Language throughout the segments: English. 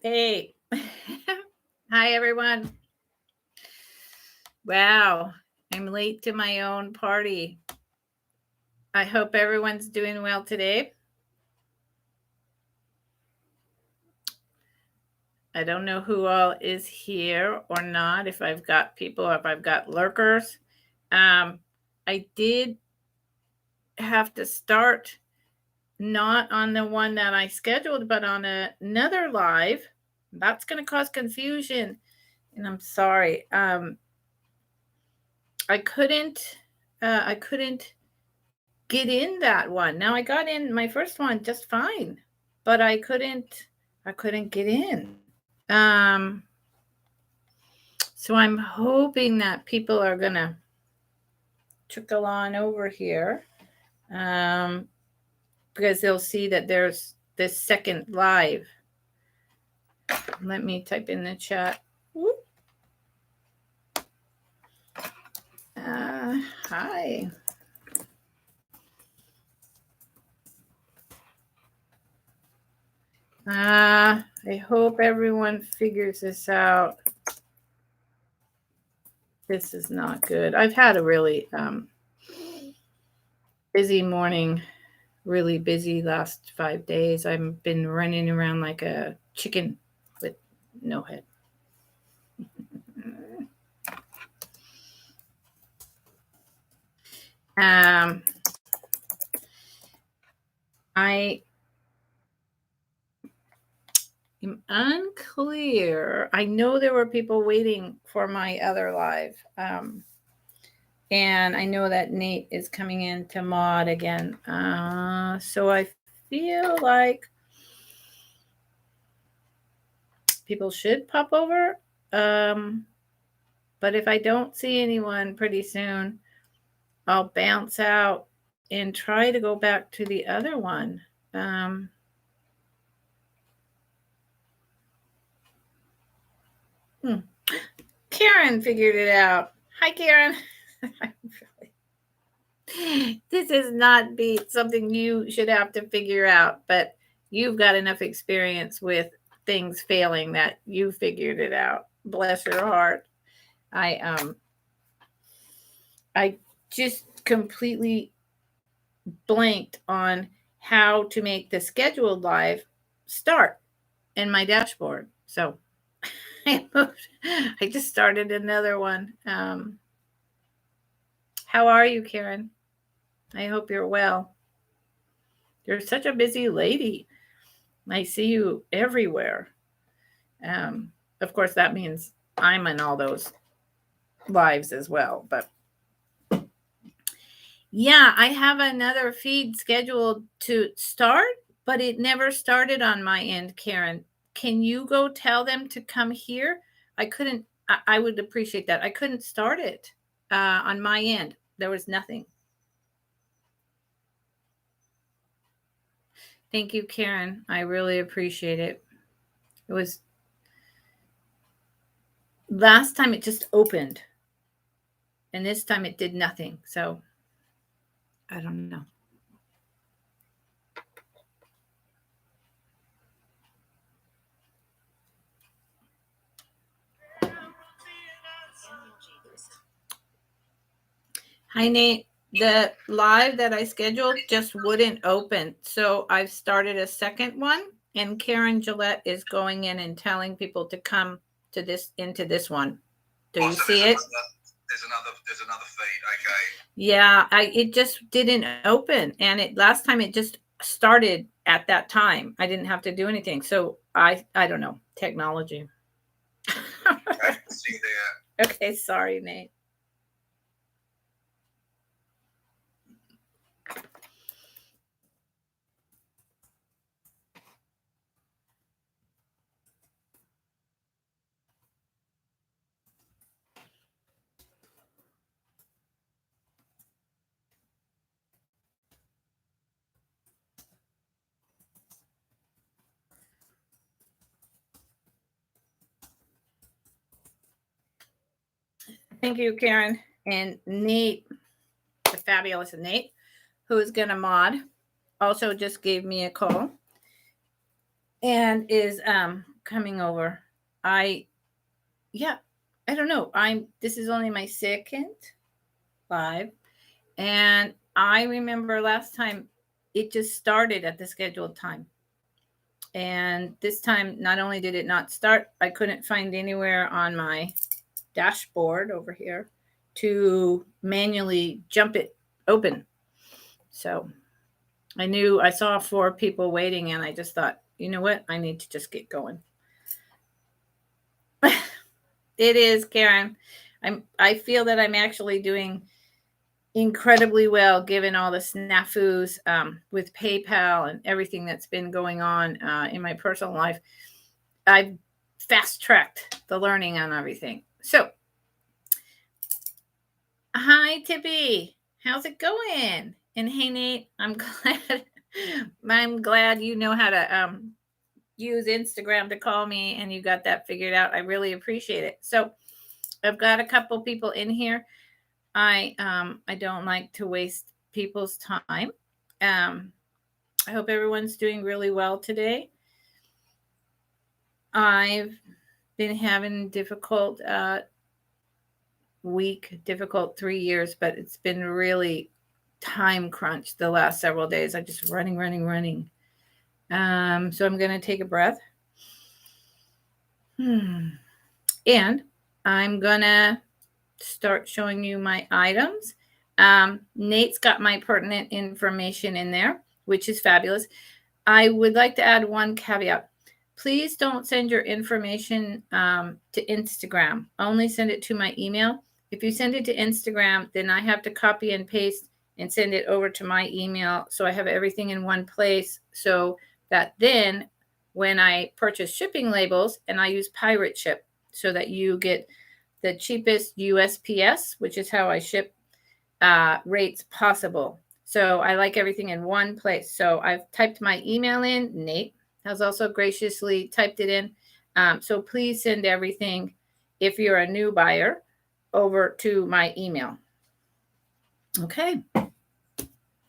Hey. Hi, everyone. Wow, I'm late to my own party. I hope everyone's doing well today. I don't know who all is here or not, if I've got people or if I've got lurkers. I did have to start not on the one that I scheduled, but on another live. That's going to cause confusion, and I'm sorry. I couldn't get in that one. Now I got in my first one just fine, but I couldn't get in. So I'm hoping that people are gonna trickle on over here, because they'll see that there's this second live. Let me type in the chat. Hi. I hope everyone figures this out. This is not good. I've had a really busy morning, really busy last 5 days. I've been running around like a chicken with no head. I am unclear. I know there were people waiting for my other live. And I know that Nate is coming in to mod again. So I feel like people should pop over. But if I don't see anyone pretty soon, I'll bounce out and try to go back to the other one. Karen figured it out. Hi, Karen. This is not be something you should have to figure out, but you've got enough experience with things failing that you figured it out. Bless your heart. I just completely blanked on how to make the scheduled live start in my dashboard. So I just started another one. How are you, Karen? I hope you're well. You're such a busy lady. I see you everywhere. Of course, that means I'm in all those lives as well. But yeah, I have another feed scheduled to start, but it never started on my end, Karen. Can you go tell them to come here? I couldn't. I would appreciate that. I couldn't start it on my end. There was nothing. Thank you, Karen. I really appreciate it. It was last time it just opened, and this time it did nothing. So I don't know. Hi, Nate. The live that I scheduled just wouldn't open. So I've started a second one, and Karen Gillette is going in and telling people to come to this into this one. Do you see it? There's another feed. Okay. Yeah, it just didn't open, and it last time it just started at that time. I didn't have to do anything. So I don't know, technology. Okay, see you there. Okay, sorry, Nate. Thank you, Karen. And Nate, the fabulous Nate, who is going to mod, also just gave me a call and is coming over. I don't know. This is only my second live, and I remember last time it just started at the scheduled time. And this time, not only did it not start, I couldn't find anywhere on my dashboard over here to manually jump it open. So I saw 4 people waiting, and I just thought, you know what? I need to just get going. It is, Karen. I feel that I'm actually doing incredibly well given all the snafus with PayPal and everything that's been going on in my personal life. I've fast-tracked the learning on everything. So, hi, Tippy. How's it going? And hey, Nate, I'm glad you know how to use Instagram to call me and you got that figured out. I really appreciate it. So I've got a couple people in here. I don't like to waste people's time. I hope everyone's doing really well today. I've been having difficult 3 years, but it's been really time crunch the last several days. I'm just running. So I'm going to take a breath. And I'm going to start showing you my items. Nate's got my pertinent information in there, which is fabulous. I would like to add one caveat. Please don't send your information to Instagram. Only send it to my email. If you send it to Instagram, then I have to copy and paste and send it over to my email. So I have everything in one place so that then when I purchase shipping labels, and I use Pirate Ship so that you get the cheapest USPS, which is how I ship rates possible. So I like everything in one place. So I've typed my email in. Nate has also graciously typed it in. So please send everything, if you're a new buyer, over to my email. Okay.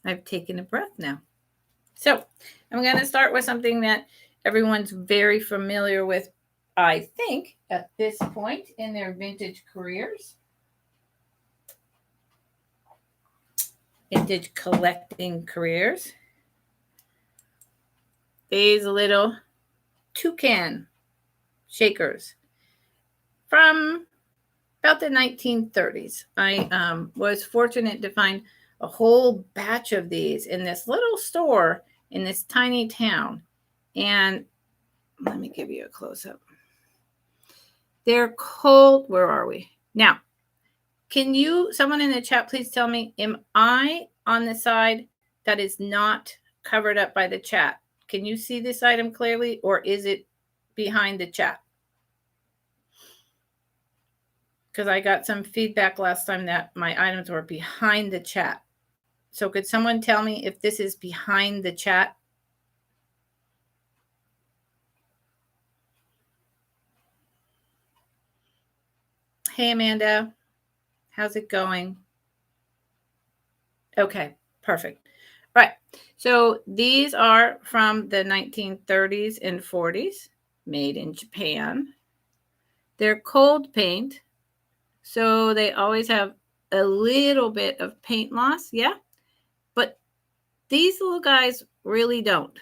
I've taken a breath now. So I'm going to start with something that everyone's very familiar with, I think, at this point in their vintage careers. Vintage collecting careers. These little Toucan Shakers from about the 1930s. I was fortunate to find a whole batch of these in this little store in this tiny town. And let me give you a close-up. They're cold. Where are we? Now, can someone in the chat, please tell me, am I on the side that is not covered up by the chat? Can you see this item clearly, or is it behind the chat? Because I got some feedback last time that my items were behind the chat. So could someone tell me if this is behind the chat? Hey, Amanda. How's it going? Okay, perfect. Right. So these are from the 1930s and 40s, made in Japan. They're cold paint, so they always have a little bit of paint loss, yeah? But these little guys really don't.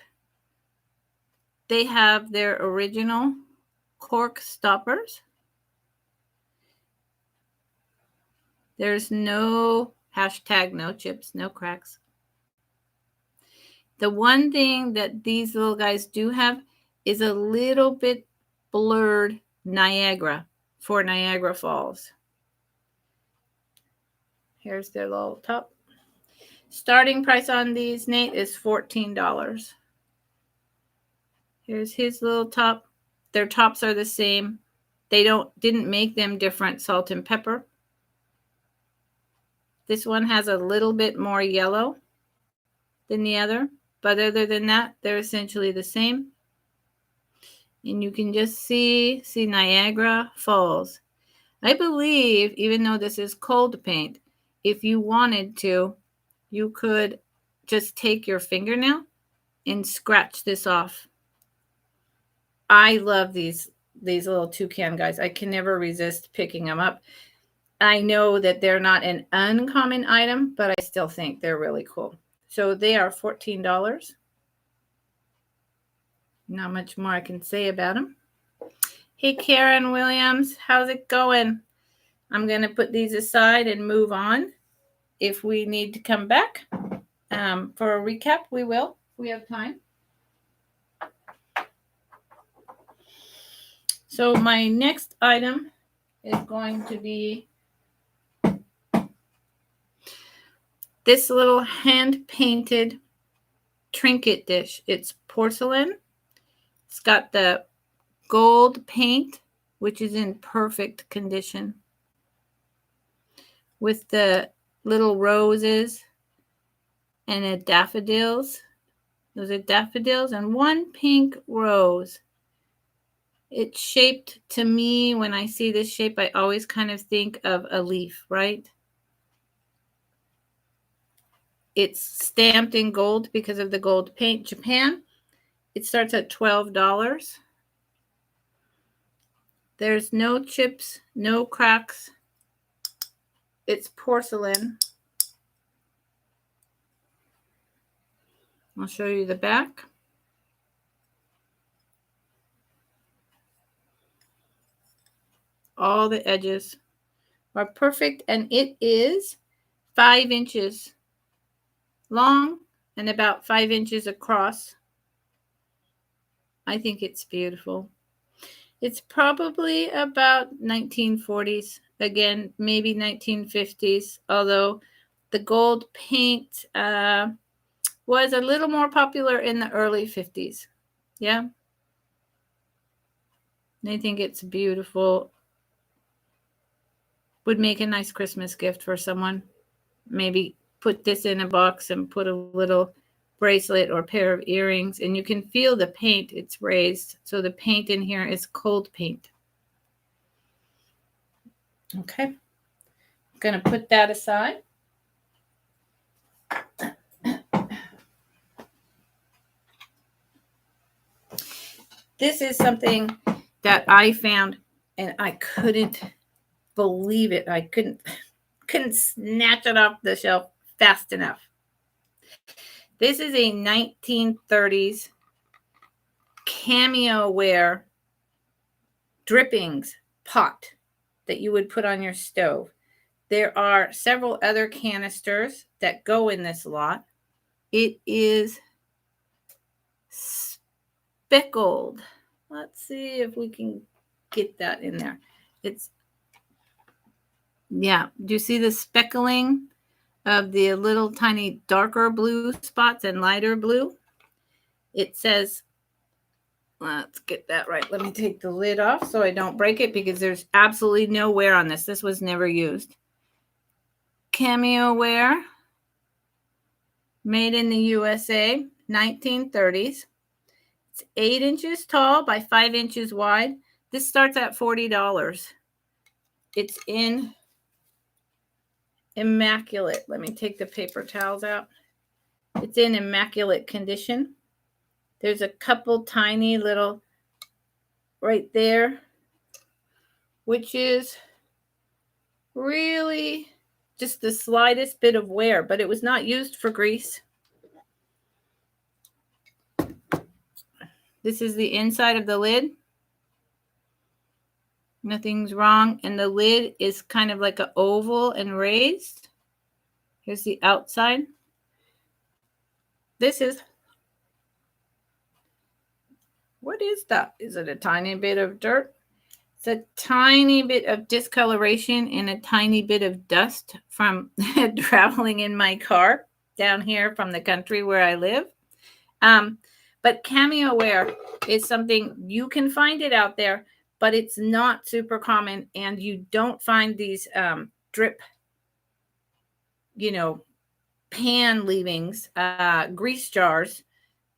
They have their original cork stoppers. There's no hashtag, no chips, no cracks. The one thing that these little guys do have is a little bit blurred Niagara for Niagara Falls. Here's their little top. Starting price on these, Nate, is $14. Here's his little top. Their tops are the same. They didn't make them different, salt and pepper. This one has a little bit more yellow than the other, but other than that, they're essentially the same. And you can just see Niagara Falls. I believe, even though this is cold paint, if you wanted to, you could just take your fingernail and scratch this off. I love these little toucan guys. I can never resist picking them up. I know that they're not an uncommon item, but I still think they're really cool. So they are $14. Not much more I can say about them. Hey, Karen Williams, how's it going? I'm going to put these aside and move on. If we need to come back for a recap, we will. If we have time. So my next item is going to be this little hand-painted trinket dish. It's porcelain. It's got the gold paint, which is in perfect condition, with the little roses and the daffodils. Those are daffodils and one pink rose. It's shaped, to me, when I see this shape, I always kind of think of a leaf, right? It's stamped in gold because of the gold paint. Japan, it starts at $12. There's no chips, no cracks. It's porcelain. I'll show you the back. All the edges are perfect, and it is 5 inches long and about 5 inches across. I think it's beautiful. It's probably about 1940s, again, maybe 1950s, although the gold paint was a little more popular in the early 50s. Yeah. I think it's beautiful. Would make a nice Christmas gift for someone. Maybe put this in a box and put a little bracelet or pair of earrings, and you can feel the paint. It's raised, so the paint in here is cold paint. Okay, I'm going to put that aside. This is something that I found, and I couldn't believe it. I couldn't snatch it off the shelf fast enough. This is a 1930s Cameo ware drippings pot that you would put on your stove. There are several other canisters that go in this lot. It is speckled. Let's see if we can get that in there. It's, yeah, do you see the speckling of the little tiny darker blue spots and lighter blue? It says, let's get that right. Let me take the lid off so I don't break it, because there's absolutely no wear on this. This was never used. Cameo ware, made in the USA, 1930s. It's 8 inches tall by 5 inches wide. This starts at $40. It's in immaculate. Let me take the paper towels out. It's in immaculate condition. There's a couple tiny little right there, which is really just the slightest bit of wear, but it was not used for grease. This is the inside of the lid. Nothing's wrong. And the lid is kind of like an oval and raised. Here's the outside. This is, what is that? Is it a tiny bit of dirt? It's a tiny bit of discoloration and a tiny bit of dust from traveling in my car down here from the country where I live. But Cameo ware is something, you can find it out there, but it's not super common, and you don't find these drip, pan leavings, grease jars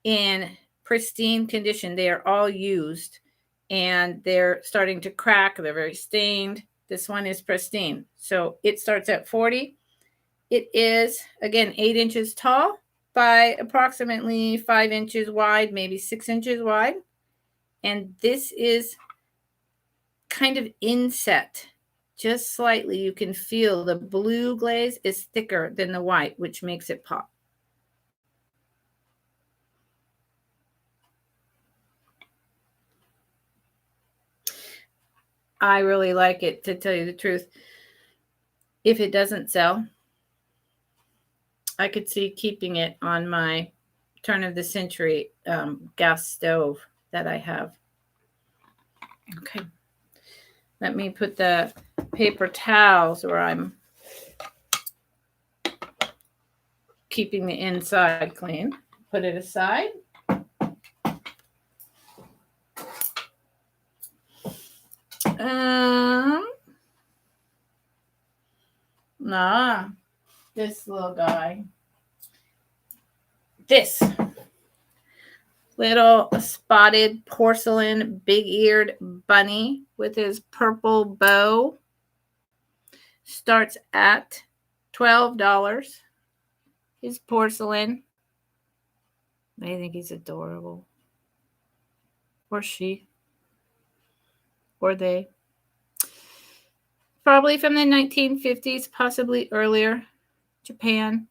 in pristine condition. They are all used, and they're starting to crack. They're very stained. This one is pristine. So it starts at $40. It is, again, 8 inches tall by approximately 5 inches wide, maybe 6 inches wide. And this is kind of inset, just slightly. You can feel the blue glaze is thicker than the white, which makes it pop. I really like it, to tell you the truth. If it doesn't sell, I could see keeping it on my turn of the century gas stove that I have. Okay. Let me put the paper towels where I'm keeping the inside clean. Put it aside. This little guy. This little spotted porcelain big-eared bunny with his purple bow starts at $12. His porcelain. I think he's adorable. Or she. Or they. Probably from the 1950s, possibly earlier. Japan.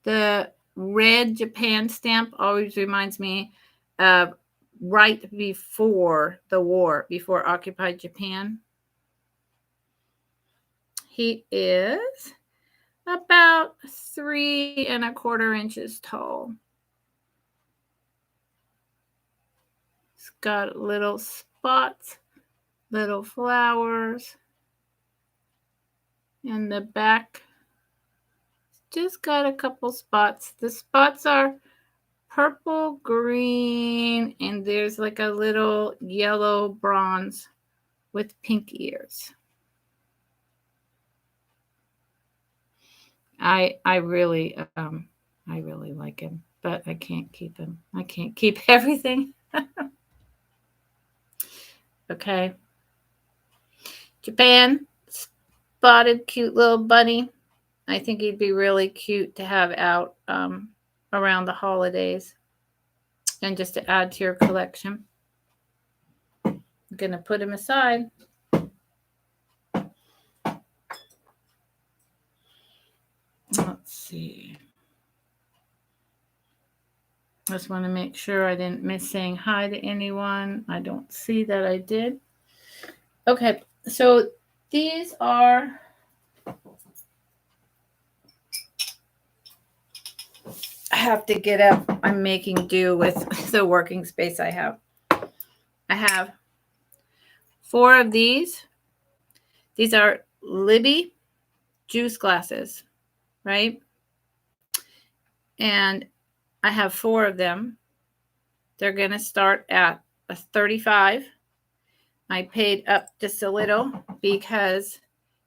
The red Japan stamp always reminds me of right before the war, before occupied Japan. He is about 3 1/4 inches tall. It's got little spots, little flowers. And the back just got a couple spots. The spots are purple, green, and there's like a little yellow bronze with pink ears. I really like him, but I can't keep him. I can't keep everything. Okay. Japan, spotted, cute little bunny. I think he'd be really cute to have out around the holidays and just to add to your collection. I'm going to put him aside. Let's see. Just want to make sure I didn't miss saying hi to anyone. I don't see that I did. Okay, so these are I have to get up. I'm making do with the working space I have. I have 4 of these. These are Libby juice glasses, right? And I have 4 of them. They're going to start at a 35. I paid up just a little because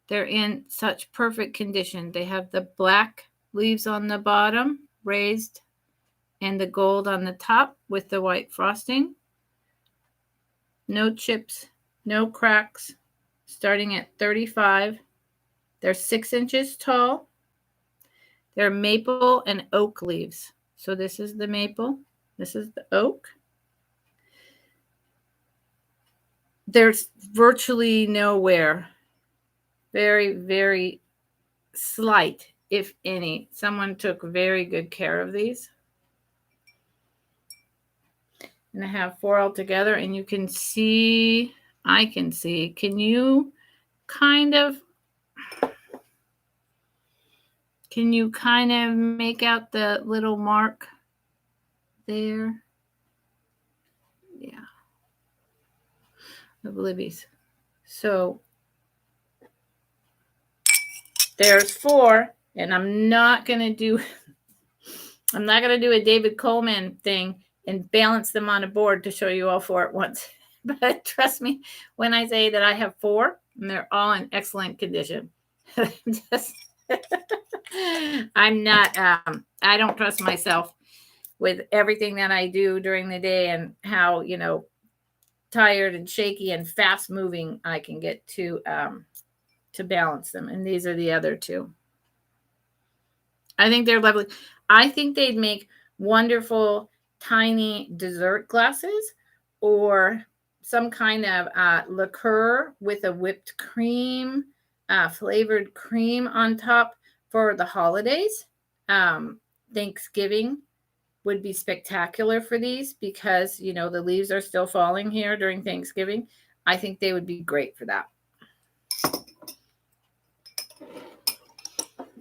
they're in such perfect condition. They have the black leaves on the bottom, raised, and the gold on the top with the white frosting. No chips, no cracks, starting at 35. They're 6 inches tall. They're maple and oak leaves. So this is the maple. This is the oak. There's virtually no wear. Very, very slight, if any. Someone took very good care of these. And I have 4 altogether, and you can see, I can see, can you kind of make out the little mark there? Yeah. Of Libby's. So there's 4, and I'm not going to do a David Coleman thing and balance them on a board to show you all 4 at once. But trust me when I say that I have 4, and they're all in excellent condition. I'm not, I don't trust myself with everything that I do during the day and how, tired and shaky and fast moving I can get to balance them. And these are the other 2. I think they're lovely. I think they'd make wonderful tiny dessert glasses or some kind of liqueur with a whipped cream, flavored cream on top for the holidays. Thanksgiving would be spectacular for these because, you know, the leaves are still falling here during Thanksgiving. I think they would be great for that.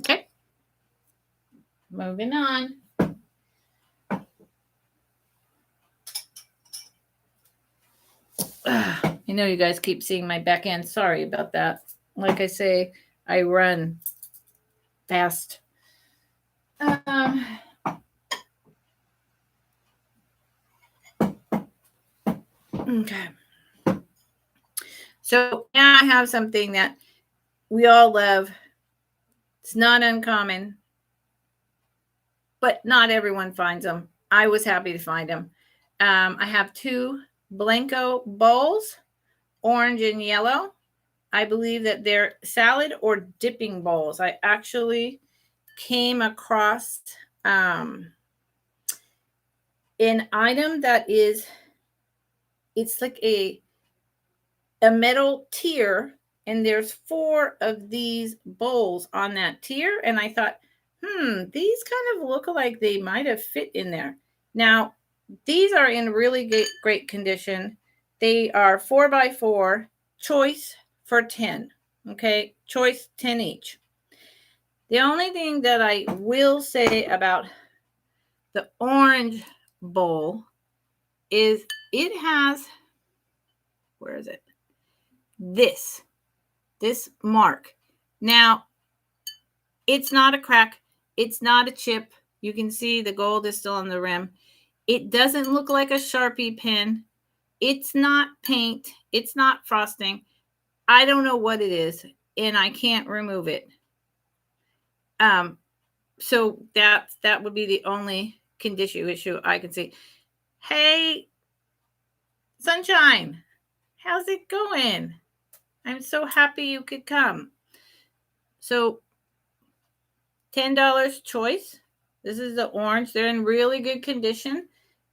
Okay. Moving on. I know you guys keep seeing my back end. Sorry about that. Like I say, I run fast. Okay. So now I have something that we all love. It's not uncommon, but not everyone finds them. I was happy to find them. I have two Blanco bowls, orange and yellow. I believe that they're salad or dipping bowls. I actually came across an item that is, it's like a metal tier, and there's 4 of these bowls on that tier. And I thought, these kind of look like they might have fit in there. Now, these are in really great condition. They are 4x4, choice for 10. Okay, choice 10 each. The only thing that I will say about the orange bowl is it has, where is it? This mark. Now, it's not a crack. It's not a chip. You can see the gold is still on the rim. It doesn't look like a Sharpie pen. It's not paint. It's not frosting. I don't know what it is, and I can't remove it. So that would be the only condition issue I can see. Hey, Sunshine, how's it going? I'm so happy you could come. So $10 choice. This is the orange. They're in really good condition.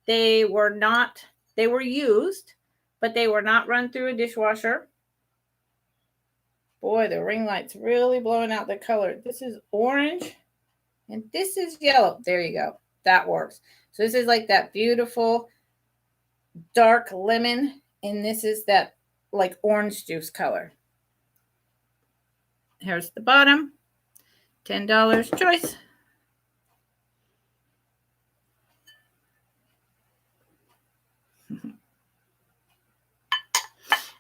They were used, but they were not run through a dishwasher. Boy, the ring light's really blowing out the color. This is orange and this is yellow. There you go. That works. So this is like that beautiful dark lemon, and this is that like orange juice color. Here's the bottom. $10 choice.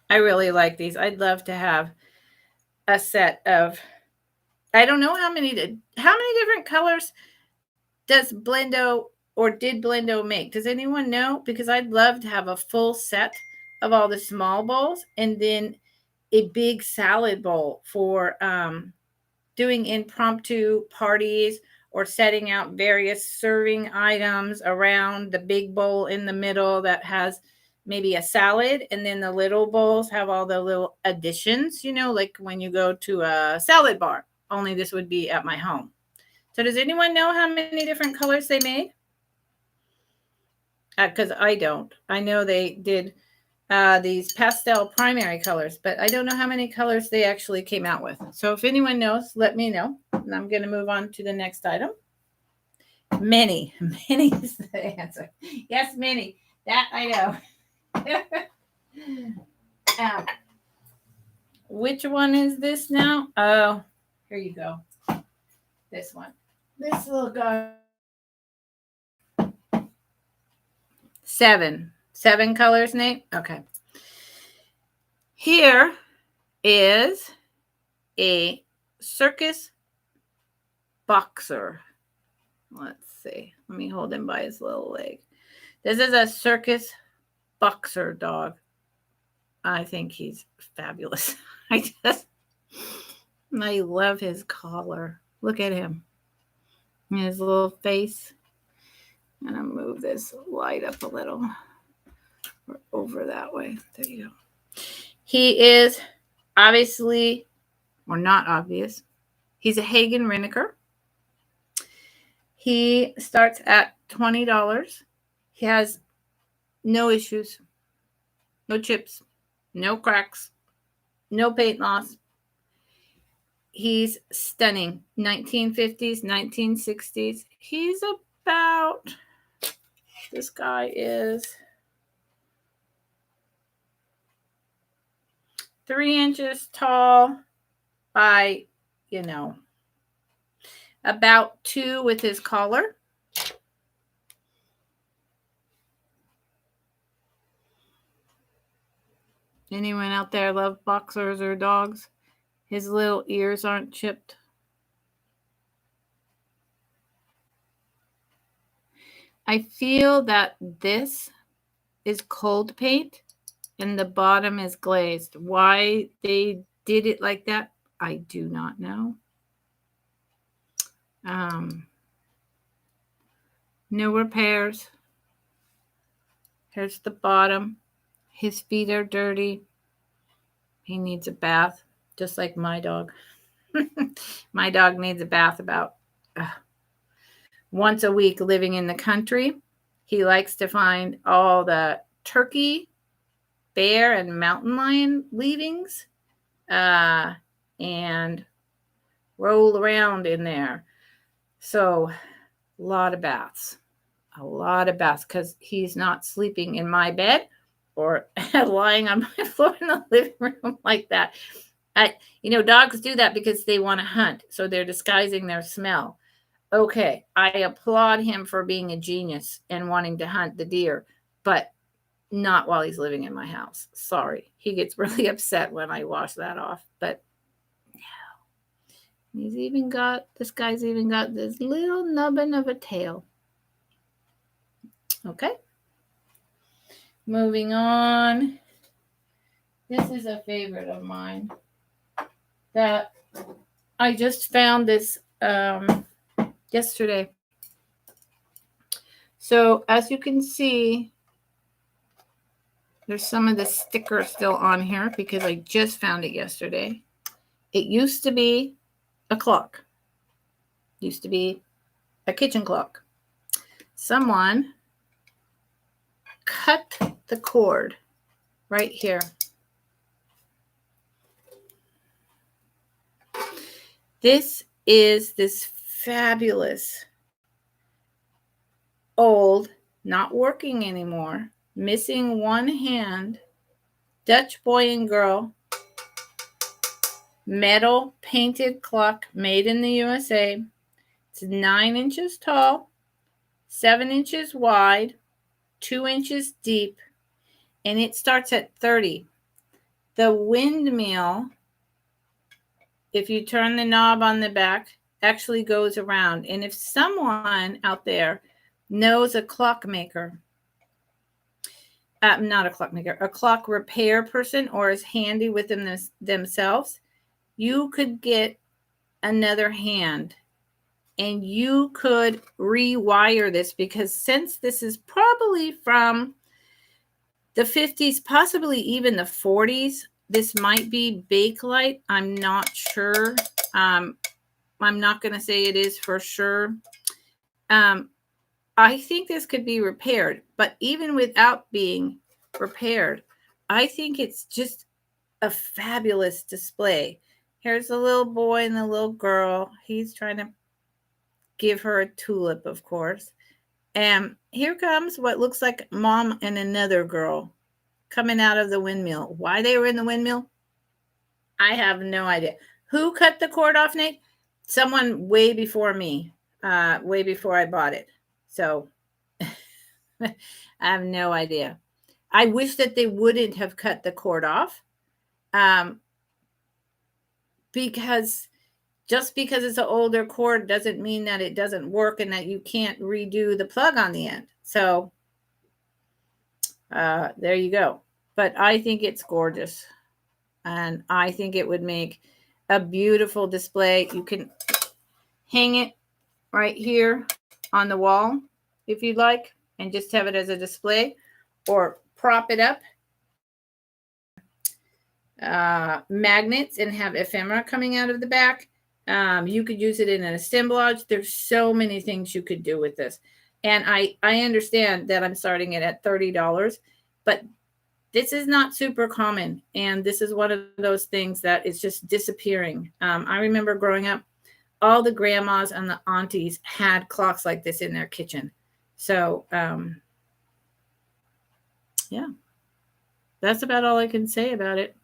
I really like these. I'd love to have a set of, I don't know how many different colors does Blendo or did Blendo make? Does anyone know? Because I'd love to have a full set of all the small bowls and then a big salad bowl for doing impromptu parties or setting out various serving items around the big bowl in the middle that has maybe a salad, and then the little bowls have all the little additions, like when you go to a salad bar, only this would be at my home. So does anyone know how many different colors they made? Because I don't. I know they did these pastel primary colors, but I don't know how many colors they actually came out with. So if anyone knows, let me know. And I'm going to move on to the next item. Many is the answer. Yes, many. That I know. Which one is this now? Oh, here you go. This one. This little guy. 7 colors, Nate? Okay. Here is a Circus Boxer. Let's see. Let me hold him by his little leg. This is a Circus Boxer dog. I think he's fabulous. I love his collar. Look at him. His little face. I'm going to move this light up a little. Or over that way. There you go. He is obviously, or not obvious, he's a Hagen Reneker. He starts at $20. He has no issues, no chips, no cracks, no paint loss. He's stunning. 1950s, 1960s. He's about, this guy is 3 inches tall by, about 2 with his collar. Anyone out there love boxers or dogs? His little ears aren't chipped. I feel that this is cold paint and the bottom is glazed. Why they did it like that, I do not know. No repairs. Here's the bottom. His feet are dirty. He needs a bath, just like my dog. My dog needs a bath about once a week living in the country. He likes to find all the turkey, bear, and mountain lion leavings and roll around in there. So a lot of baths because he's not sleeping in my bed or lying on my floor in the living room like that. Dogs do that because they want to hunt, so they're disguising their smell. Okay, I applaud him for being a genius and wanting to hunt the deer, but not while he's living in my house. Sorry. He gets really upset when I wash that off, but no. This guy's even got this little nubbin of a tail. Okay. Moving on. This is a favorite of mine that I just found this yesterday. So as you can see, there's some of the stickers still on here because I just found it yesterday. It used to be a clock. Used to be a kitchen clock. Someone cut the cord right here. This is this fabulous old, not working anymore, missing one hand, Dutch boy and girl, metal painted clock made in the USA. It's 9 inches tall, 7 inches wide, 2 inches deep, and it starts at 30. The windmill, if you turn the knob on the back, actually goes around. And if someone out there knows a clockmaker, not a clockmaker, a clock repair person, or is handy with them themselves, you could get another hand and you could rewire this, because since this is probably from the 50s, possibly even the 40s, this might be Bakelite. I'm not sure. I'm not going to say it is for sure. I think this could be repaired, but even without being repaired, I think it's just a fabulous display. Here's the little boy and the little girl. He's trying to give her a tulip, of course. And here comes what looks like mom and another girl coming out of the windmill. Why they were in the windmill, I have no idea. Who cut the cord off, Nate? Someone way before me, way before I bought it. So I have no idea. I wish that they wouldn't have cut the cord off, because just because it's an older cord doesn't mean that it doesn't work and that you can't redo the plug on the end. So there you go. But I think it's gorgeous. And I think it would make a beautiful display. You can hang it right here on the wall if you'd like, and just have it as a display, or prop it up, magnets, and have ephemera coming out of the back. You could use it in an assemblage. There's so many things you could do with this. And I understand that I'm starting it at $30, but this is not super common. And this is one of those things that is just disappearing. I remember growing up, all the grandmas and the aunties had clocks like this in their kitchen. So, yeah, that's about all I can say about it.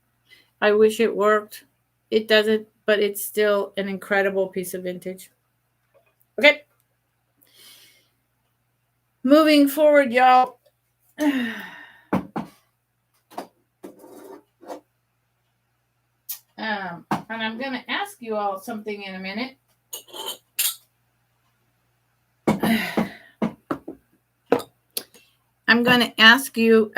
I wish it worked. It doesn't, but it's still an incredible piece of vintage. Okay. Moving forward, y'all. And I'm going to ask you all something in a minute. I'm going to ask you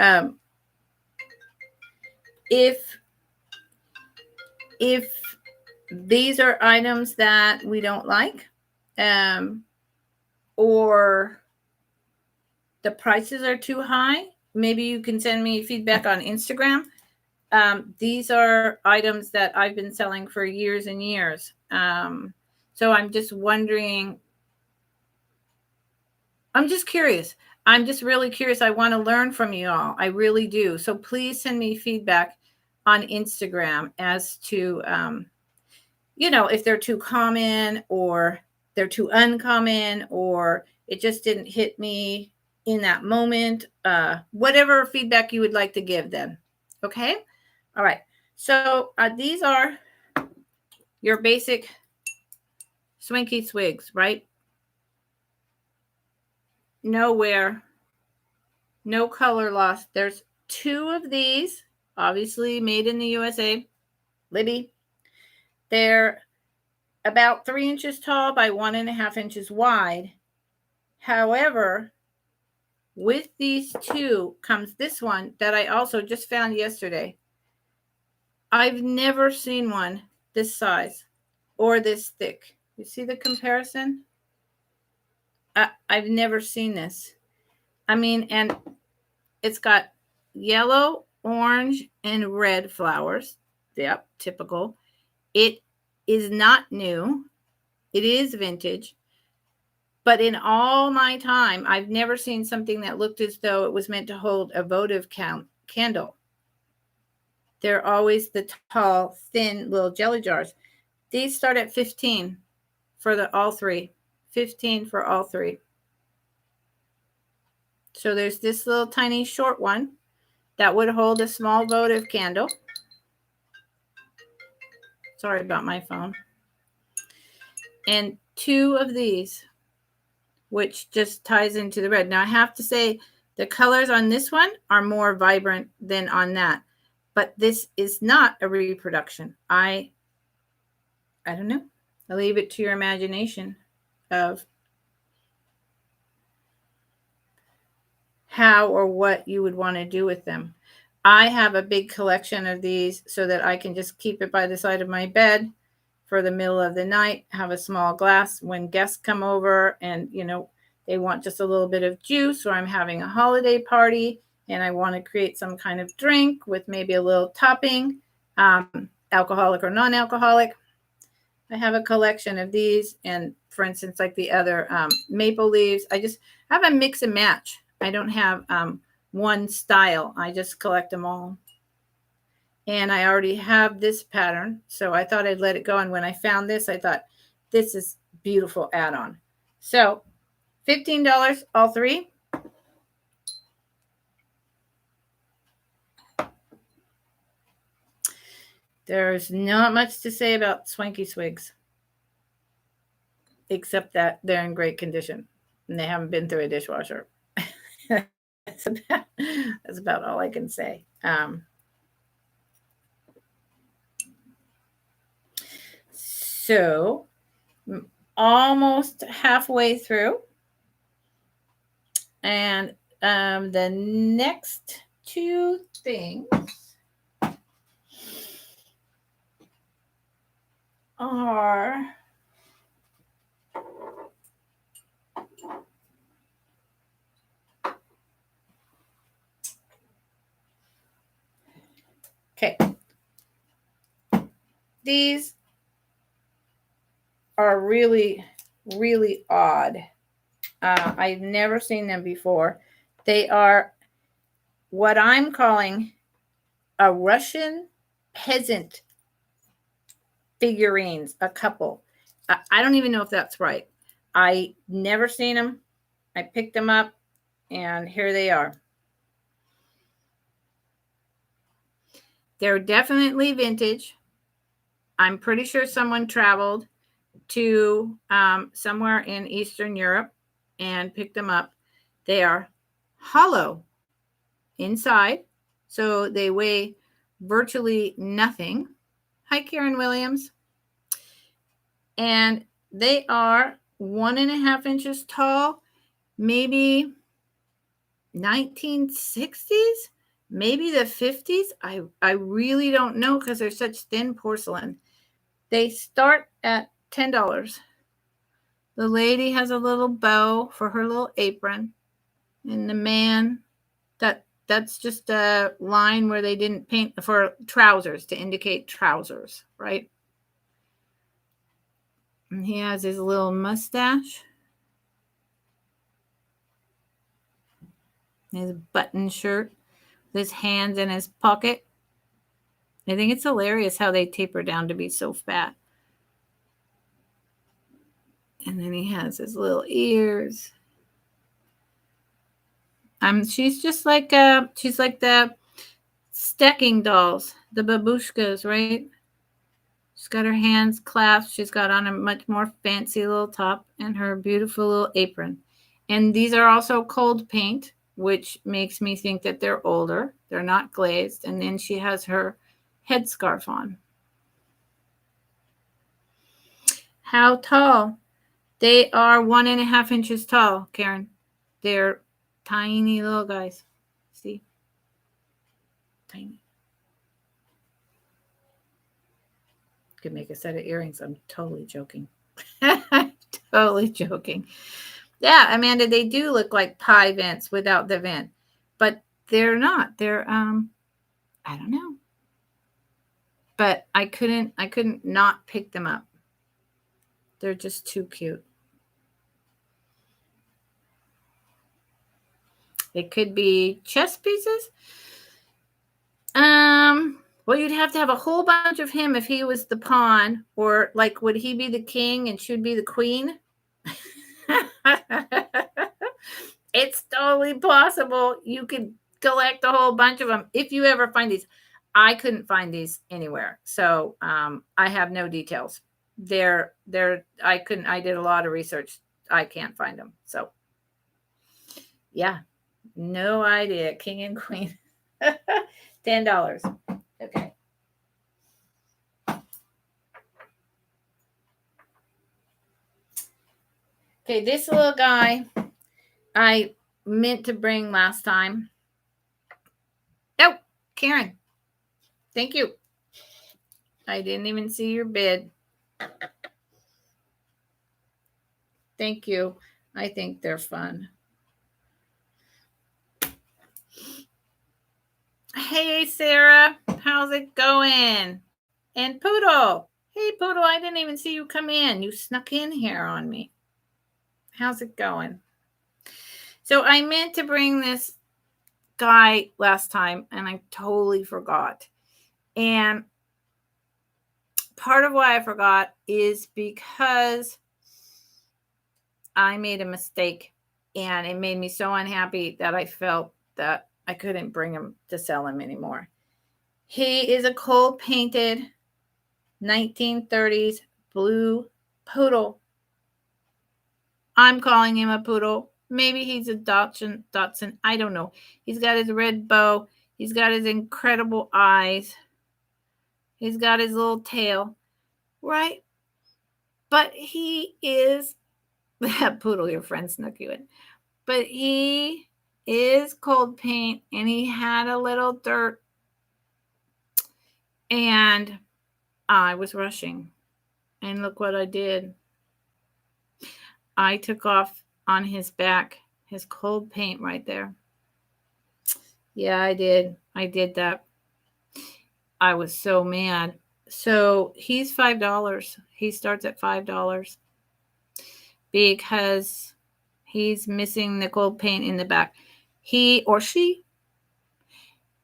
if these are items that we don't like, or the prices are too high. Maybe you can send me feedback on Instagram. These are items that I've been selling for years and years. So I'm just wondering, I'm just curious. I'm just really curious. I want to learn from you all. I really do. So please send me feedback on Instagram as to, if they're too common or they're too uncommon, or it just didn't hit me in that moment. Whatever feedback you would like to give then. Okay. All right. So these are your basic Swinky Swigs, right? No wear, no color loss. There's 2 of these, obviously made in the USA, Libby. They're about 3 inches tall by 1.5 inches wide. However, with these 2 comes this one that I also just found yesterday. I've never seen one this size or this thick. You see the comparison? I've never seen this. I mean, and it's got yellow, orange, and red flowers. Yep, typical. It is not new. It is vintage. But in all my time, I've never seen something that looked as though it was meant to hold a votive candle. They're always the tall, thin little jelly jars. These start at 15 for all 3. 15 for all 3. So there's this little tiny short one that would hold a small votive candle. Sorry about my phone. And 2 of these, which just ties into the red. Now I have to say the colors on this one are more vibrant than on that. But this is not a reproduction. I don't know. I'll leave it to your imagination of how or what you would want to do with them. I have a big collection of these so that I can just keep it by the side of my bed for the middle of the night, have a small glass when guests come over and, they want just a little bit of juice, or I'm having a holiday party and I want to create some kind of drink with maybe a little topping, alcoholic or non-alcoholic. I have a collection of these, and for instance, like the other maple leaves, I just have a mix and match. I don't have one style. I just collect them all. And I already have this pattern, so I thought I'd let it go. And when I found this, I thought, this is beautiful add-on. So $15, all 3. There's not much to say about Swanky Swigs, except that they're in great condition and they haven't been through a dishwasher. that's about all I can say. So almost halfway through, and the next 2 things are okay. These are really, really odd. I've never seen them before. They are what I'm calling a Russian peasant figurines, a couple. I don't even know if that's right. I never seen them. I picked them up, and here they are. They're definitely vintage. I'm pretty sure someone traveled to somewhere in Eastern Europe and picked them up. They are hollow inside, so they weigh virtually nothing. Hi, Karen Williams. And they are 1.5 inches tall, maybe 1960s, maybe the 50s. I really don't know because they're such thin porcelain. They start at $10. The lady has a little bow for her little apron, and the man, that's just a line where they didn't paint for trousers to indicate trousers, right? And he has his little mustache, his button shirt, his hands in his pocket. I think it's hilarious how they taper down to be so fat. And then he has his little ears. She's just like she's like the stacking dolls, the babushkas, right? She's got her hands clasped. She's got on a much more fancy little top and her beautiful little apron. And these are also cold paint, which makes me think that they're older. They're not glazed. And then she has her headscarf on. How tall? They are 1.5 inches tall, Karen. They're tiny little guys. See? Tiny. Could make a set of earrings. I'm totally joking. Totally joking. Yeah, Amanda, they do look like pie vents without the vent, but they're not. They're I don't know. But I couldn't not pick them up. They're just too cute. It could be chess pieces. Well, you'd have to have a whole bunch of him if he was the pawn, or like, would he be the king and she'd be the queen? It's totally possible. You could collect a whole bunch of them if you ever find these. I couldn't find these anywhere, so I have no details. I couldn't. I did a lot of research. I can't find them. So, yeah, no idea. King and queen, $10. Okay. Okay, this little guy I meant to bring last time. Oh, Karen. Thank you. I didn't even see your bid. Thank you. I think they're fun. Hey, Sarah. How's it going? And Poodle. Hey, Poodle. I didn't even see you come in. You snuck in here on me. How's it going? So I meant to bring this guy last time, and I totally forgot. And part of why I forgot is because I made a mistake, and it made me so unhappy that I felt that I couldn't bring him to sell him anymore. He is a cold painted 1930s blue poodle. I'm calling him a poodle. Maybe he's a Dachshund. I don't know. He's got his red bow. He's got his incredible eyes. He's got his little tail, right? But he is that Poodle, your friend snuck you in. But he is cold paint, and he had a little dirt. And I was rushing. And look what I did. I took off on his back, his cold paint right there. Yeah, I did. I did that. I was so mad. So he's $5. He starts at $5 because He's missing the gold paint in the back. He or she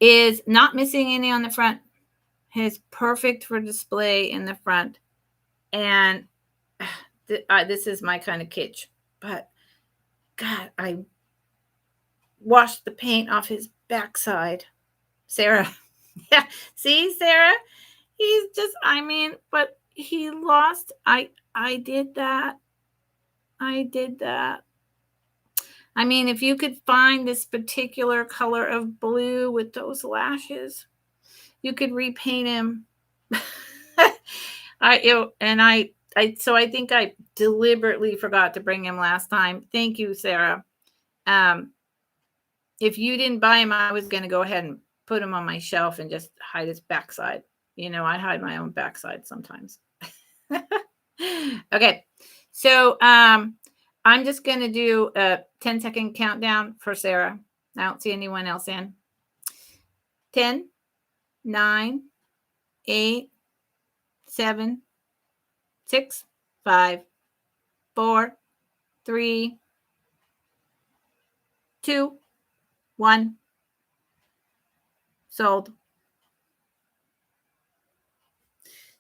is not missing any on the front. It's perfect for display in the front. And this is my kind of kitsch. But, God, I washed the paint off his backside. Sarah. Yeah. See, Sarah? He's just, but he lost. I did that. If you could find this particular color of blue with those lashes, you could repaint him. So I think I deliberately forgot to bring him last time. Thank you, Sarah. If you didn't buy him, I was going to go ahead and put him on my shelf and just hide his backside. I hide my own backside sometimes. Okay. So, I'm just going to do a 10-second countdown for Sarah. I don't see anyone else in. 10, 9, 8, 7, 6, 5, 4, 3, 2, 1. Sold.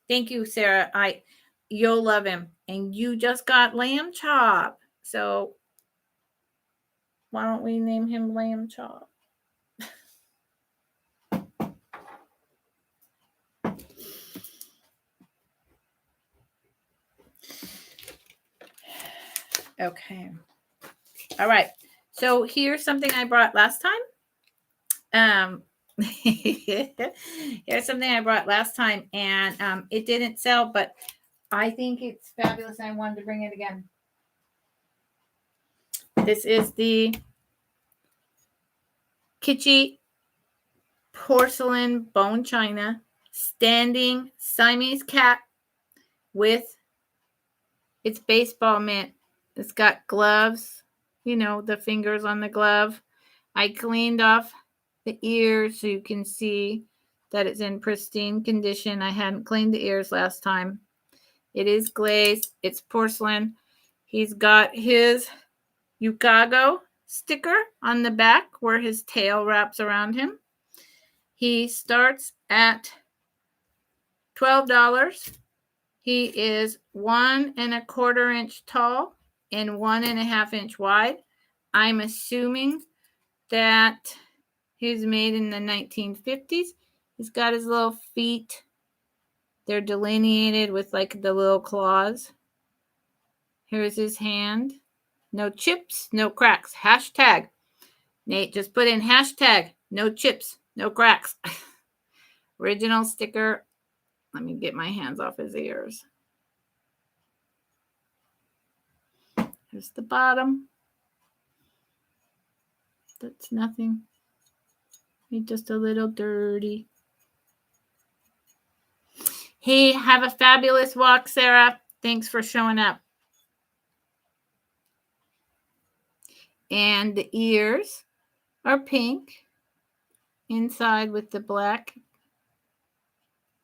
Thank you, Sarah. You'll love him. And you just got Lamb Chop. So why don't we name him Lamb Chop? Okay. All right. So here's something I brought last time. Here's something I brought last time, and it didn't sell, but I think it's fabulous. I wanted to bring it again. This is the kitschy porcelain bone china standing Siamese cat with its baseball mitt. It's got gloves, the fingers on the glove. I cleaned off the ears so you can see that it's in pristine condition. I hadn't cleaned the ears last time. It is glazed. It's porcelain. He's got his Yukago sticker on the back where his tail wraps around him. He starts at $12. He is 1 1/4 inch tall and 1 1/2 inch wide. I'm assuming that he's made in the 1950s. He's got his little feet. They're delineated with like the little claws. Here's his hand. No chips, no cracks. Hashtag. Nate, just put in hashtag. No chips, no cracks. Original sticker. Let me get my hands off his ears. Here's the bottom. That's nothing. He's just a little dirty. Hey, have a fabulous walk, Sarah. Thanks for showing up. And the ears are pink inside with the black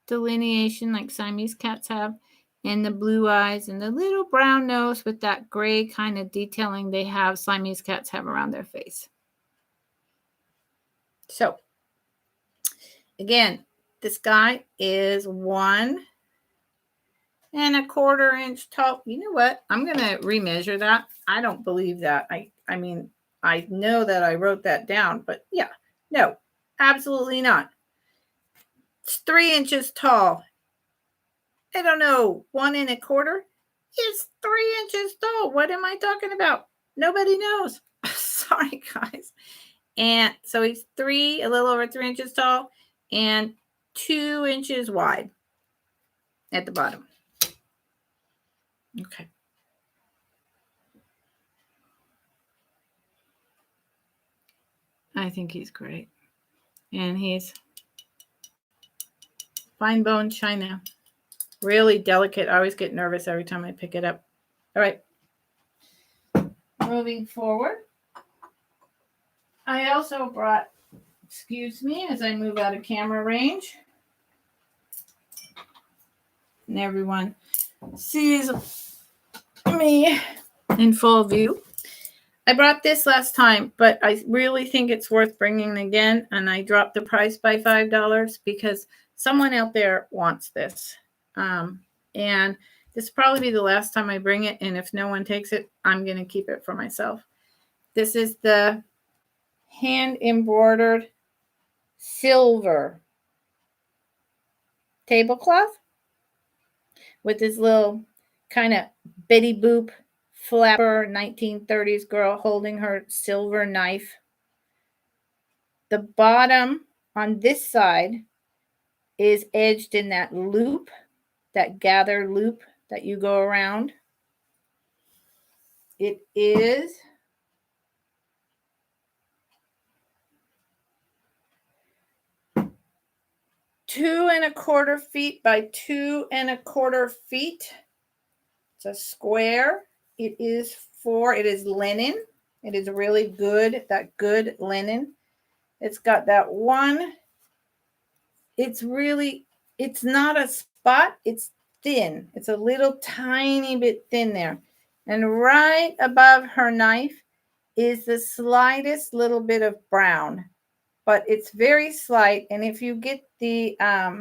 delineation like Siamese cats have, and the blue eyes and the little brown nose with that gray kind of detailing they have, Siamese cats have around their face. So, again, this guy is 1 1/4 inch tall. You know what? I'm going to remeasure that. I don't believe that. I mean, I know that I wrote that down, but yeah, no, absolutely not. It's 3 inches tall. I don't know, 1 1/4. It's 3 inches tall. What am I talking about? Nobody knows. Sorry, guys. And so he's a little over 3 inches tall and 2 inches wide at the bottom. Okay. I think he's great. And he's fine bone china. Really delicate. I always get nervous every time I pick it up. All right. Moving forward. I also brought, excuse me, as I move out of camera range. And everyone sees me in full view. I brought this last time, but I really think it's worth bringing again. And I dropped the price by $5 because someone out there wants this. And this will probably be the last time I bring it. And if no one takes it, I'm going to keep it for myself. This is the hand embroidered silver tablecloth with this little kind of Betty Boop flapper 1930s girl holding her silver knife. The bottom on this side is edged in that loop, that gather loop that you go around. It is 2¼ feet by 2¼ feet. It's a square. It is linen. It is really good, that good linen. It's got that one. It's not a spot. It's thin. It's a little tiny bit thin there. And right above her knife is the slightest little bit of brown, but it's very slight. And if you get the, I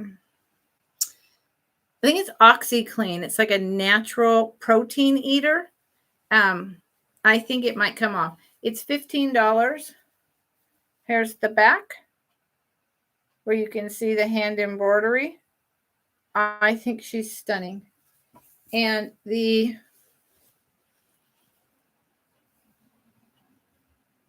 think it's OxyClean. It's like a natural protein eater. I think it might come off. It's $15. Here's the back where you can see the hand embroidery. I think she's stunning. And I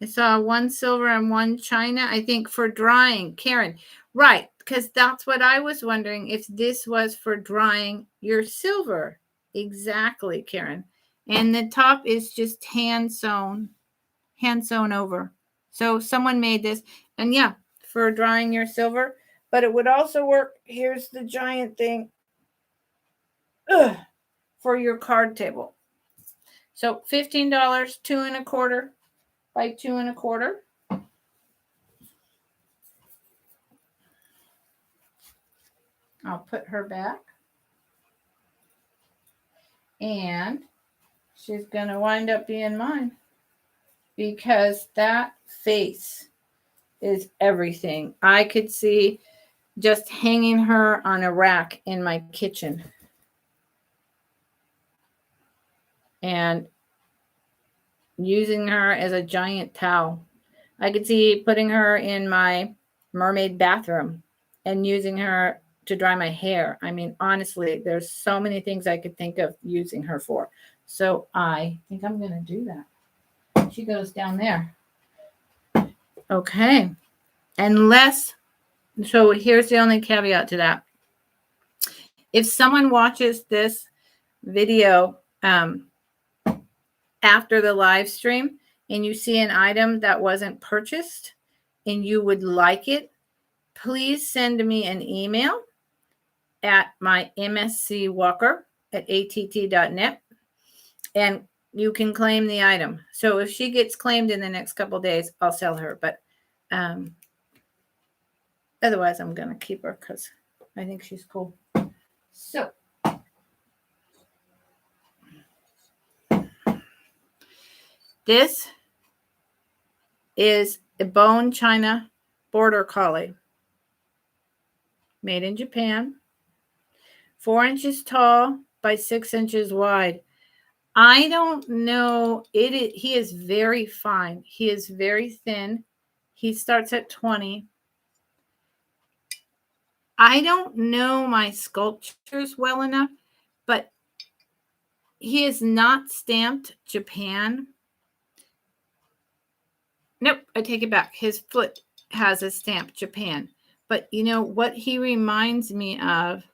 saw one silver and one china, I think for drying. Karen, right, because that's what I was wondering, if this was for drying your silver. Exactly, Karen. And the top is just hand sewn over. So someone made this, and yeah, for drying your silver, but it would also work. Here's the giant thing. For your card table. So $15, 2¼ by 2¼ I'll put her back. And she's going to wind up being mine because that face is everything. I could see just hanging her on a rack in my kitchen. And using her as a giant towel. I could see putting her in my mermaid bathroom and using her to dry my hair. I mean, honestly, there's so many things I could think of using her for. So I think I'm going to do that. She goes down there. Okay. So here's the only caveat to that. If someone watches this video after the live stream and you see an item that wasn't purchased and you would like it, please send me an email at my mscwalker@att.net and you can claim the item. So if she gets claimed in the next couple of days, I'll sell her. But otherwise, I'm going to keep her because I think she's cool. So this is a bone china border collie made in Japan, 4 inches tall by 6 inches wide. I don't know. He is very fine. He is very thin. He starts at 20. I don't know my sculptures well enough, but he is not stamped Japan. Nope, I take it back. His foot has a stamp Japan. But you know what he reminds me of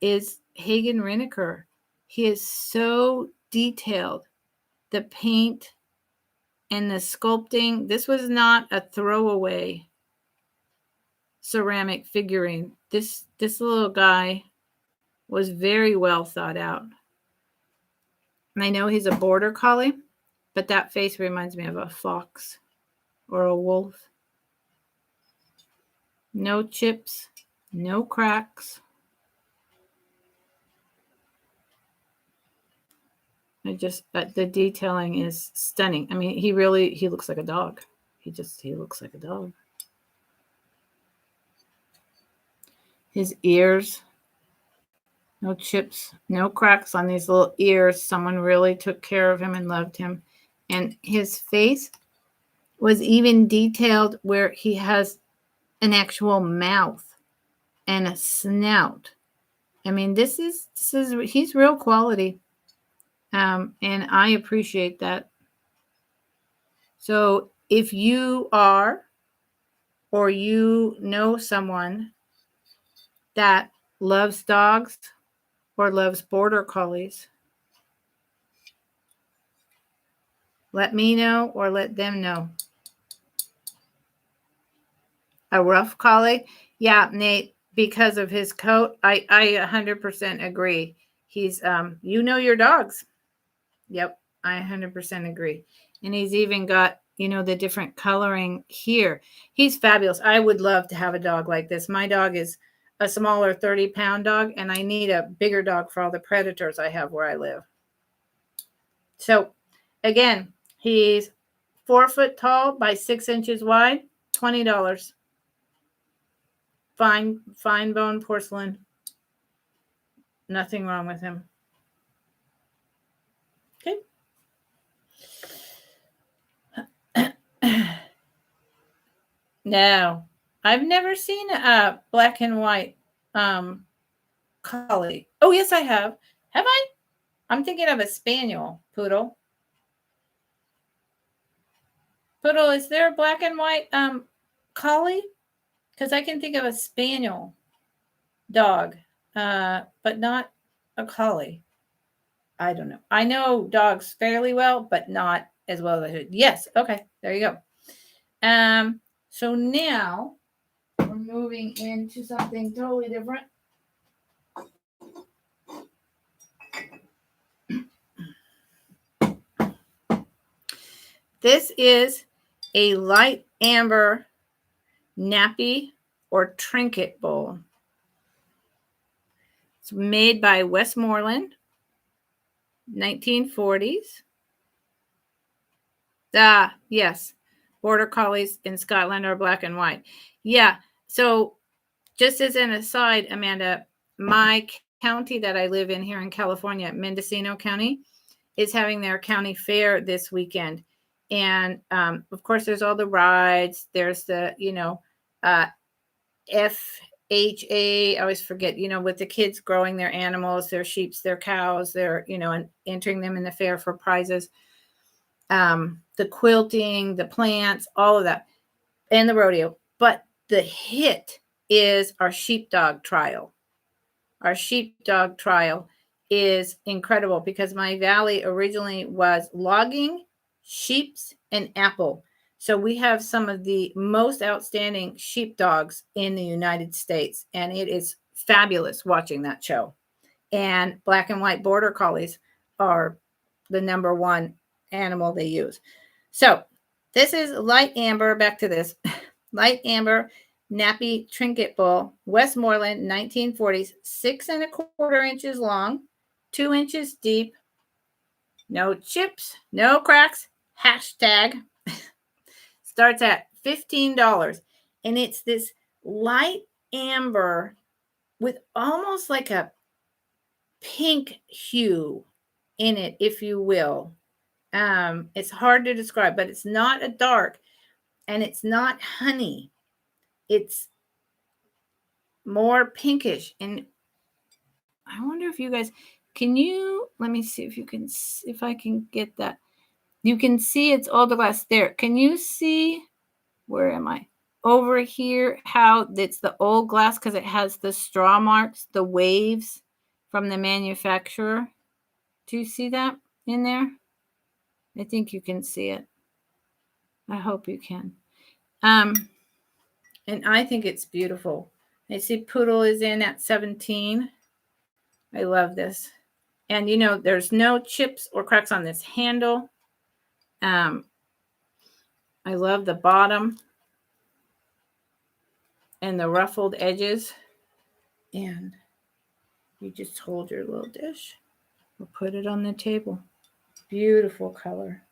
is Hagen Reneker. He is so detailed. The paint and the sculpting. This was not a throwaway ceramic figurine. This little guy was very well thought out. And I know he's a border collie, but that face reminds me of a fox or a wolf. No chips, no cracks. The detailing is stunning. I mean, he looks like a dog. He looks like a dog. His ears, no chips, no cracks on these little ears. Someone really took care of him and loved him. And his face was even detailed where he has an actual mouth and a snout. I mean, he's real quality. And I appreciate that. So if you are, or you know someone that loves dogs or loves border collies, let me know or let them know. A rough collie? Yeah, Nate, because of his coat, I 100% agree. He's, you know your dogs. Yep, I 100% agree. And he's even got, the different coloring here. He's fabulous. I would love to have a dog like this. My dog is a smaller 30-pound dog, and I need a bigger dog for all the predators I have where I live. So, again, he's 4 foot tall by 6 inches wide, $20. Fine bone porcelain. Nothing wrong with him. Okay. No, I've never seen a black and white collie. Oh, yes, I have. Have I? I'm thinking of a spaniel poodle. Poodle, is there a black and white collie? Because I can think of a spaniel dog, but not a collie. I don't know. I know dogs fairly well, but not as well as I should. Yes. Okay. There you go. So now we're moving into something totally different. This is a light amber nappy or trinket bowl. It's made by Westmoreland, 1940s. Yes. Border collies in Scotland are black and white. Yeah. So just as an aside, Amanda, my county that I live in here in California, Mendocino County, is having their county fair this weekend. And of course, there's all the rides. There's the, FHA, I always forget, with the kids growing their animals, their sheep, their cows, their, and entering them in the fair for prizes. The quilting, the plants, all of that, and the rodeo. But the hit is our sheepdog trial. Our sheepdog trial is incredible because my valley originally was logging, sheeps, and apple. So we have some of the most outstanding sheepdogs in the United States, and it is fabulous watching that show. And black and white border collies are the number one animal they use. So this is light amber. Back to this. Light amber nappy trinket bowl, Westmoreland, 1940s, 6¼ inches long, 2 inches deep, no chips, no cracks, hashtag. Starts at $15. And it's this light amber with almost like a pink hue in it, if you will. It's hard to describe, but it's not a dark and it's not honey. It's more pinkish. And I wonder if you guys, let me see if I can get that. You can see it's all the glass there. Can you see, where am I? Over here, how it's the old glass because it has the straw marks, the waves from the manufacturer. Do you see that in there? I think you can see it. I hope you can. And I think it's beautiful. I see Poodle is in at 17. I love this. And there's no chips or cracks on this handle. I love the bottom and the ruffled edges. And you just hold your little dish or put it on the table. Beautiful color.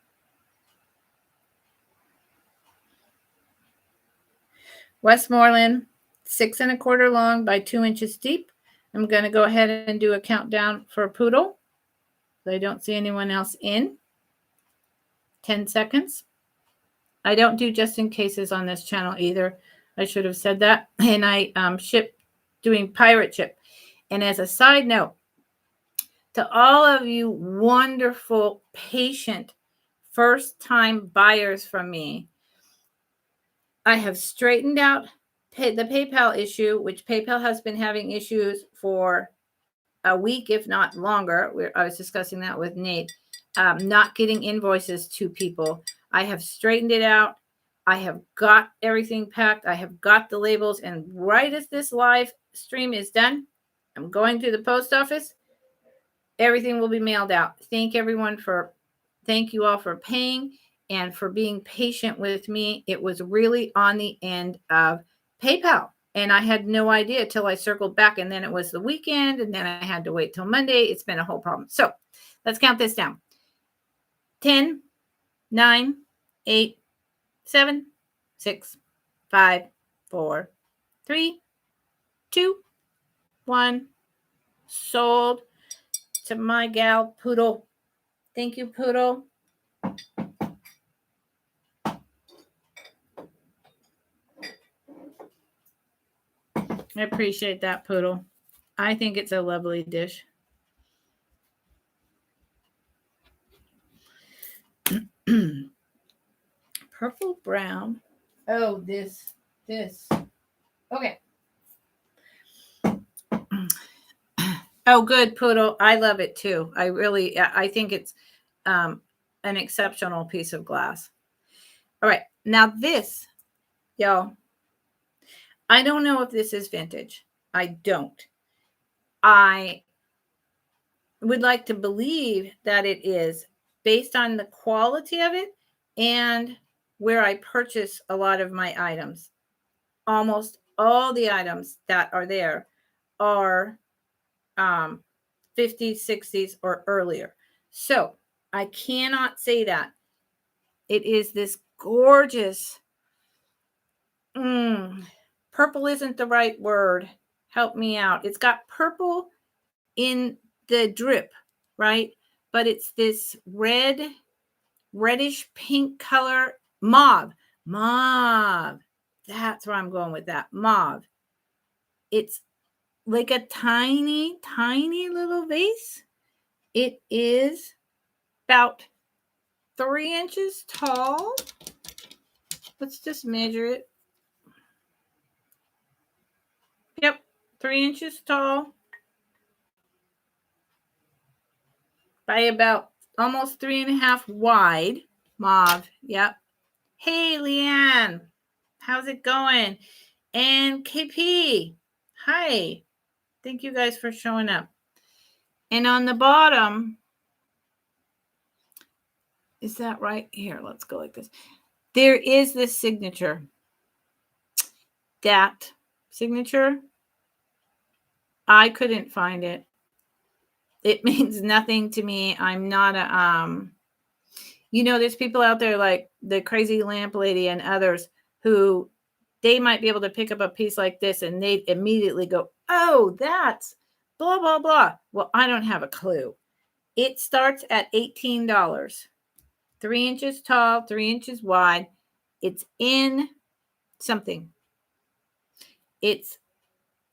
Westmoreland, 6 1/4 long by 2 inches deep. I'm going to go ahead and do a countdown for Poodle. I don't see anyone else in. 10 seconds. I don't do just in cases on this channel either. I should have said that. And I ship doing pirate ship. And as a side note, to all of you wonderful, patient, first-time buyers from me, I have straightened out the PayPal issue, which PayPal has been having issues for a week, if not longer. I was discussing that with Nate. Not getting invoices to people. I have straightened it out. I have got everything packed. I have got the labels. And right as this live stream is done, I'm going to the post office. Everything will be mailed out. Thank you all for paying and for being patient with me. It was really on the end of PayPal. And I had no idea till I circled back, and then it was the weekend, and then I had to wait till Monday. It's been a whole problem. So let's count this down. 10, 9, 8, 7, 6, 5, 4, 3, 2, 1. Sold to my gal, Poodle. Thank you, Poodle. I appreciate that, Poodle. I think it's a lovely dish. Purple brown. Oh, this. Okay. Oh, good, Poodle. I love it too. I think it's an exceptional piece of glass. All right. Now this, y'all, I don't know if this is vintage. I don't. I would like to believe that it is based on the quality of it and where I purchase a lot of my items. Almost all the items that are there are 50s, 60s, or earlier. So I cannot say that. It is this gorgeous, purple isn't the right word. Help me out. It's got purple in the drip, right? But it's this reddish pink color, mauve. That's where I'm going with that, mauve. It's like a tiny, tiny little vase. It is about 3 inches tall. Let's just measure it. Yep, 3 inches tall by about almost 3.5 wide. Mauve, yep. Hey, Leanne, how's it going? And KP, hi. Thank you guys for showing up. And on the bottom, is that right? Here, let's go like this. There is this signature. That signature, I couldn't find it. It means nothing to me. I'm not a, there's people out there like the Crazy Lamp Lady and others who they might be able to pick up a piece like this and they immediately go, oh, that's blah, blah, blah. Well, I don't have a clue. It starts at $18. 3 inches tall, 3 inches wide. It's in something. It's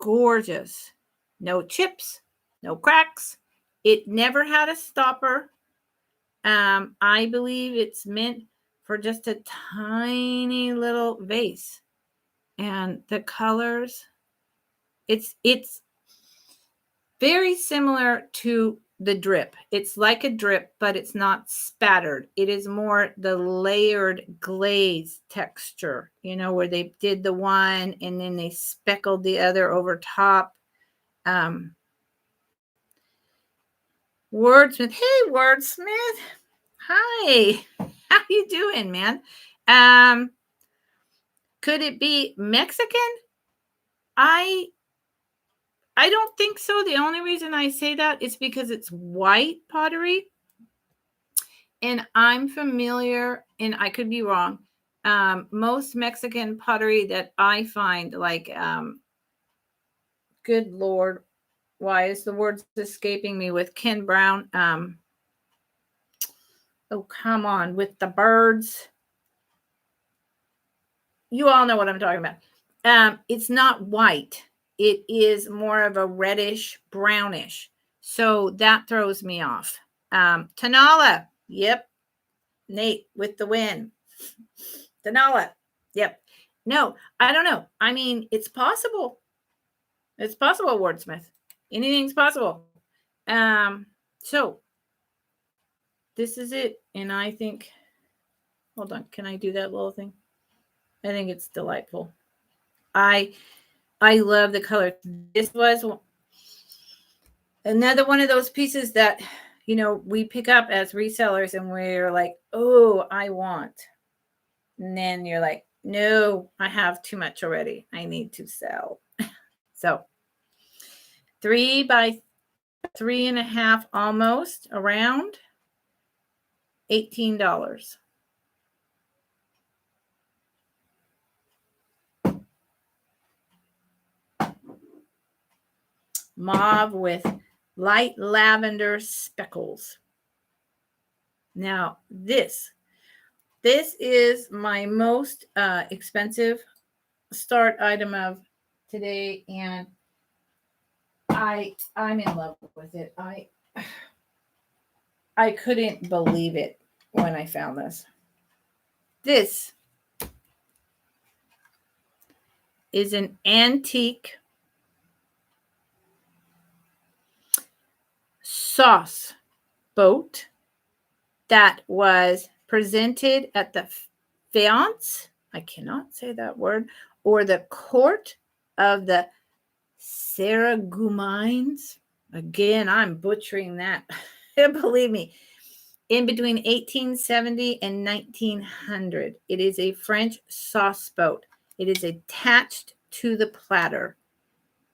gorgeous. No chips, no cracks. It never had a stopper. I believe it's meant for just a tiny little vase. And the colors, it's very similar to the drip. It's like a drip, but it's not spattered. It is more the layered glaze texture, where they did the one and then they speckled the other over top. Wordsmith. Hey, Wordsmith. Hi. How you doing, man? Could it be Mexican? I don't think so. The only reason I say that is because it's white pottery. And I'm familiar, and I could be wrong. Most Mexican pottery that I find, like, good Lord, why is the words escaping me with Ken Brown? Oh, come on, with the birds. You all know what I'm talking about. It's not white. It is more of a reddish, brownish. So that throws me off. Tanala. Yep. Nate with the win. Tanala. Yep. No, I don't know. I mean, it's possible. It's possible, wordsmith. Anything's possible. So this is it. And I think, hold on, can I do that little thing? I think it's delightful. I love the color. This was another one of those pieces that, you know, we pick up as resellers and we're like, oh, I want. And then you're like, no, I have too much already. I need to sell. So 3 by 3.5, almost around $18. Mauve with light lavender speckles. Now this is my most expensive start item of today, and I'm in love with it. I couldn't believe it when I found this. This is an antique sauce boat that was presented at the faience, I cannot say that word, or the court of the Saragumines. Again, I'm butchering that. Believe me. In between 1870 and 1900. It is a French sauce boat. It is attached to the platter.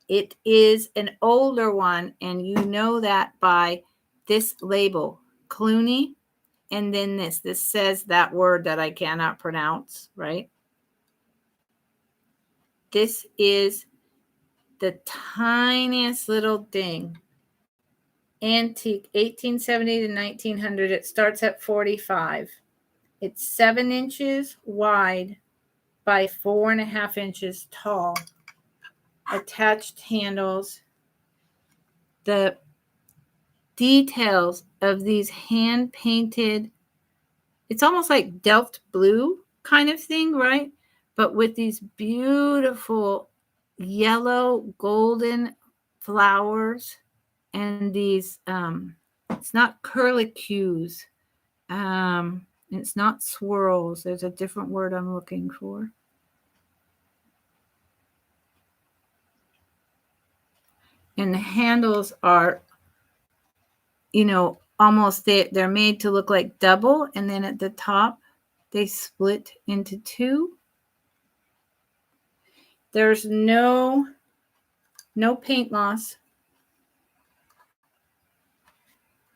It is an older one, and you know that by this label, Cluny, and then this. This says that word that I cannot pronounce, right? This is the tiniest little thing. Antique, 1870 to 1900. It starts at 45. It's 7 inches wide by 4.5 inches tall. Attached handles. The details of these hand painted, it's almost like Delft blue kind of thing, right? But with these beautiful yellow golden flowers and these it's not curlicues, it's not swirls. There's a different word I'm looking for. And the handles are, you know, almost they're made to look like double, and then at the top they split into 2. There's no paint loss.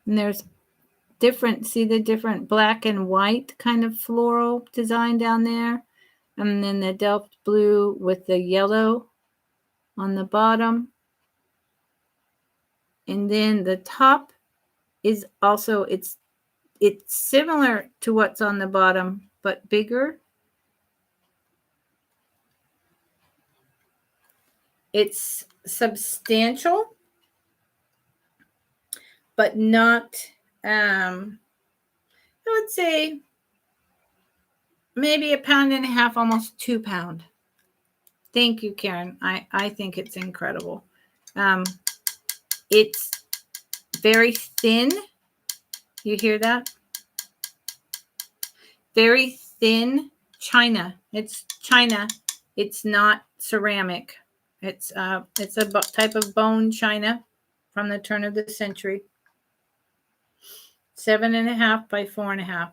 And there's different, see the different black and white kind of floral design down there, and then the Delft blue with the yellow on the bottom. And then the top is also, it's similar to what's on the bottom, but bigger. It's substantial, but not, I would say maybe 1.5 pounds, almost 2 pounds. Thank you, Karen. I think it's incredible. It's very thin. You hear that? Very thin china. It's china. It's not ceramic. It's a type of bone china from the turn of the century. 7.5 by 4.5.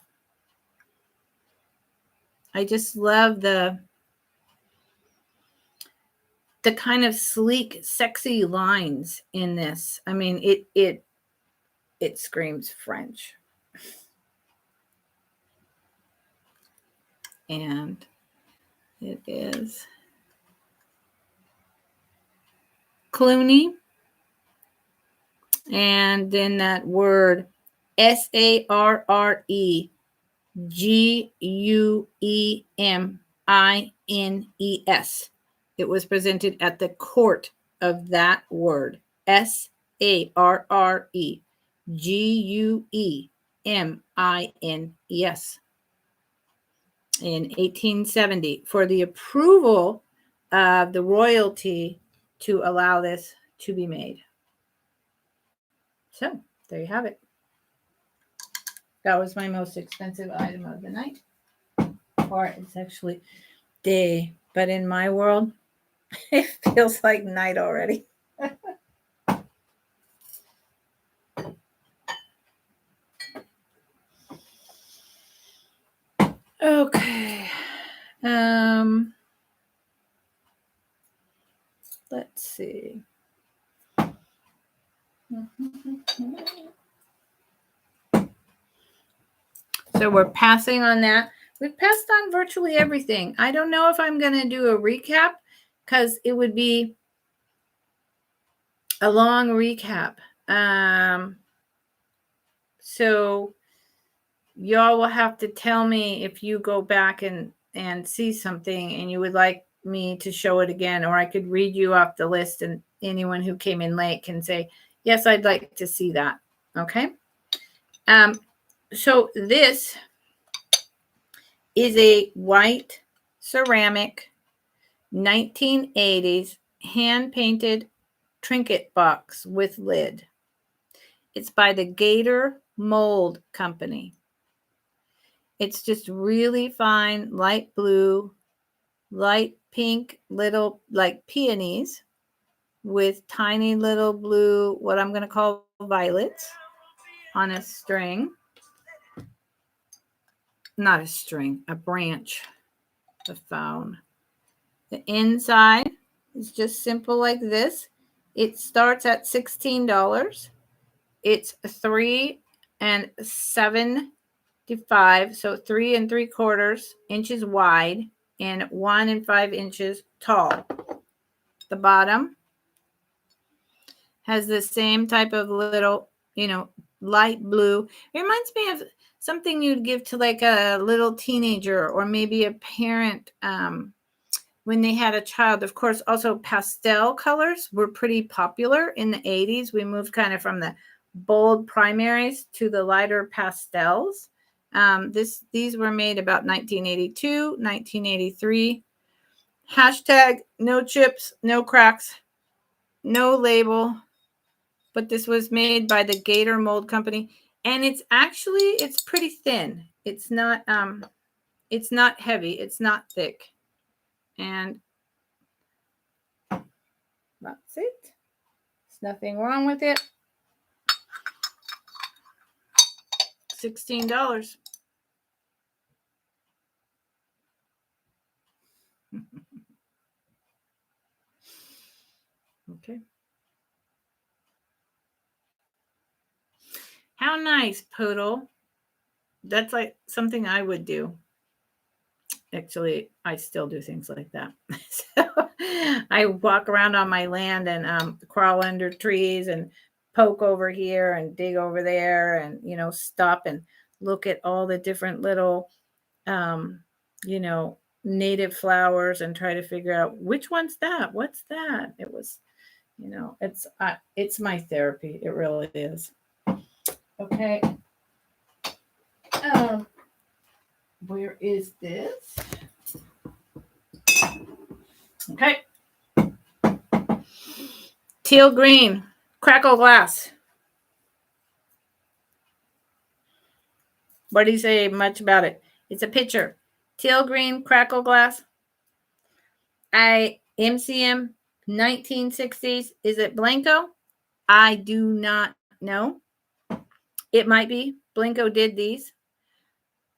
I just love the kind of sleek, sexy lines in this. I mean, it screams French. And it is Clooney. And then that word Sarreguemines. It was presented at the court of that word. Sarreguemines in 1870 for the approval of the royalty to allow this to be made. So there you have it. That was my most expensive item of the night. Or it's actually day, but in my world, it feels like night already. Okay. Let's see. So we're passing on that. We've passed on virtually everything. I don't know if I'm going to do a recap because it would be a long recap. So y'all will have to tell me if you go back and see something and you would like me to show it again, or I could read you off the list and anyone who came in late can say, yes, I'd like to see that. Okay. So this is a white ceramic 1980s hand-painted trinket box with lid. It's by the Gator Mold Company. It's just really fine, light blue, light pink, little like peonies with tiny little blue, what I'm going to call violets on a string. Not a string, a branch. The phone. The inside is just simple like this. It starts at $16. It's 3 7/5, so 3 3/4 inches wide and 1 5 inches tall. The bottom has the same type of little, light blue. It reminds me of something you'd give to like a little teenager or maybe a parent when they had a child. Of course, also pastel colors were pretty popular in the 80s. We moved kind of from the bold primaries to the lighter pastels. These were made about 1982, 1983. Hashtag no chips, no cracks, no label. But this was made by the Gator Mold Company. And it's pretty thin. It's not heavy. It's not thick. And that's it. There's nothing wrong with it. $16. Okay. How nice, Poodle. That's like something I would do. Actually, I still do things like that. So I walk around on my land and crawl under trees and poke over here and dig over there and, stop and look at all the different little, native flowers and try to figure out which one's that? What's that? It was, it's my therapy. It really is. Okay. Where is this? Okay. Teal green, crackle glass. What do you say much about it? It's a picture. Teal green, crackle glass. MCM 1960s. Is it Blanco? I do not know. It might be. Blanco did these.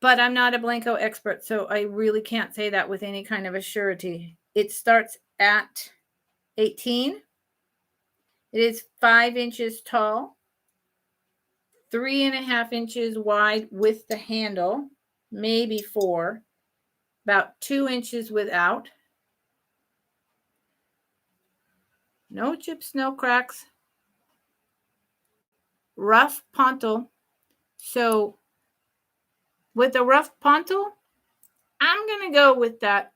But I'm not a Blanco expert, so I really can't say that with any kind of a surety. It starts at 18. It is 5 inches tall, 3.5 inches wide with the handle, maybe 4. about 2 inches without. No chips, no cracks. Rough pontil. So with a rough pontil, I'm going to go with that.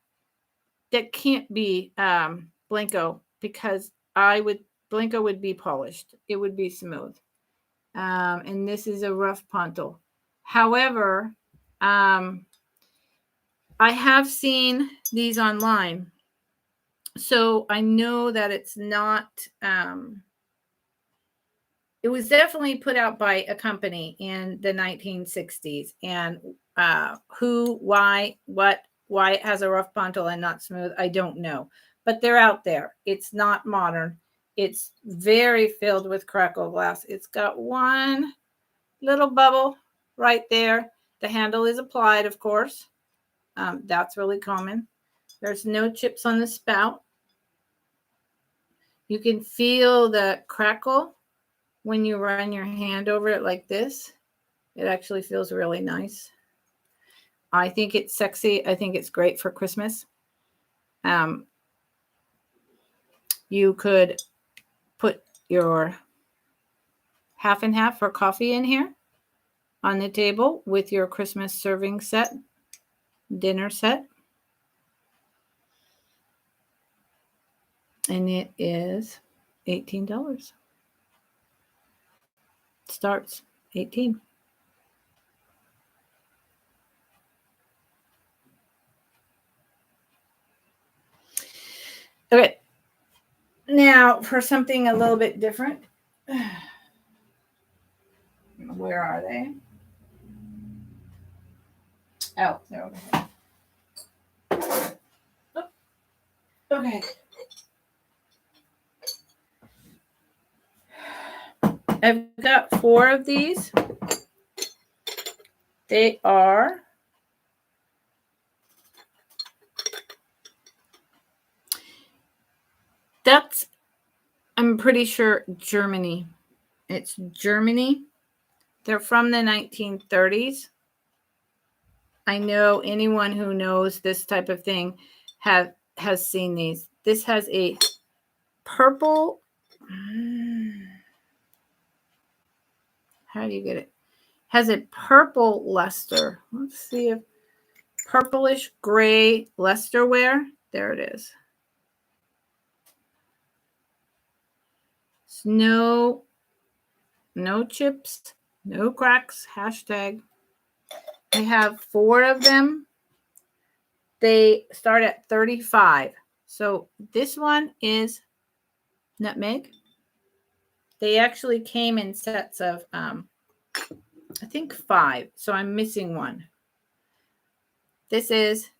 That can't be Blanco, because Blanco would be polished. It would be smooth. And this is a rough pontil. However, I have seen these online. So I know that it's not, it was definitely put out by a company in the 1960s. And why it has a rough pontil and not smooth, I don't know. But they're out there. It's not modern. It's very filled with crackle glass. It's got one little bubble right there. The handle is applied, of course. That's really common. There's no chips on the spout. You can feel the crackle when you run your hand over it like this. It actually feels really nice. I think it's sexy. I think it's great for Christmas. You could put your half and half for coffee in here on the table with your Christmas serving set, dinner set. And it is $18. Starts 18. Okay. Now for something a little bit different. Where are they? Oh, they're over here. Oh, okay. I've got 4 of these. They are I'm pretty sure Germany. It's Germany. They're from the 1930s. I know anyone who knows this type of thing has seen these. This has a purple. How do you get it? Has a purple luster. Let's see if purplish gray lusterware. There it is. No chips, no cracks. Hashtag. I have 4 of them. They start at $35. So this one is nutmeg. They actually came in sets of, I think 5. So I'm missing one. This is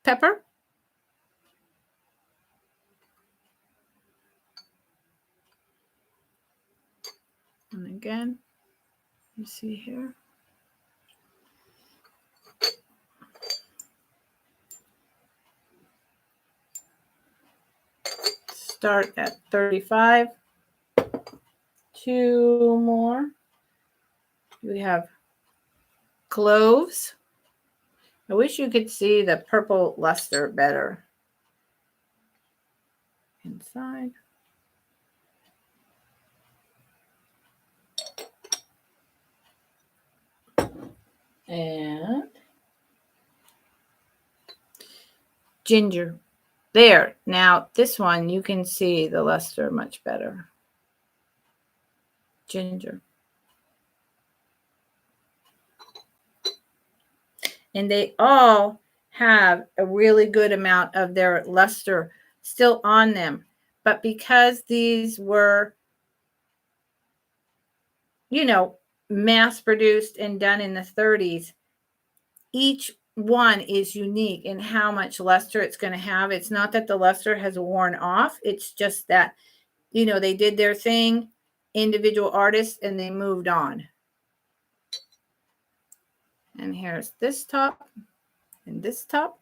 pepper. And again, you see here. Start at 35. 2 more. We have cloves. I wish you could see the purple luster better. Inside. And ginger. There. Now, this one, you can see the luster much better. Ginger. And they all have a really good amount of their luster still on them. But because these were, mass produced and done in the 30s, each one is unique in how much luster it's going to have. It's not that the luster has worn off. It's just that, they did their thing, individual artists, and they moved on. And here's this top and this top.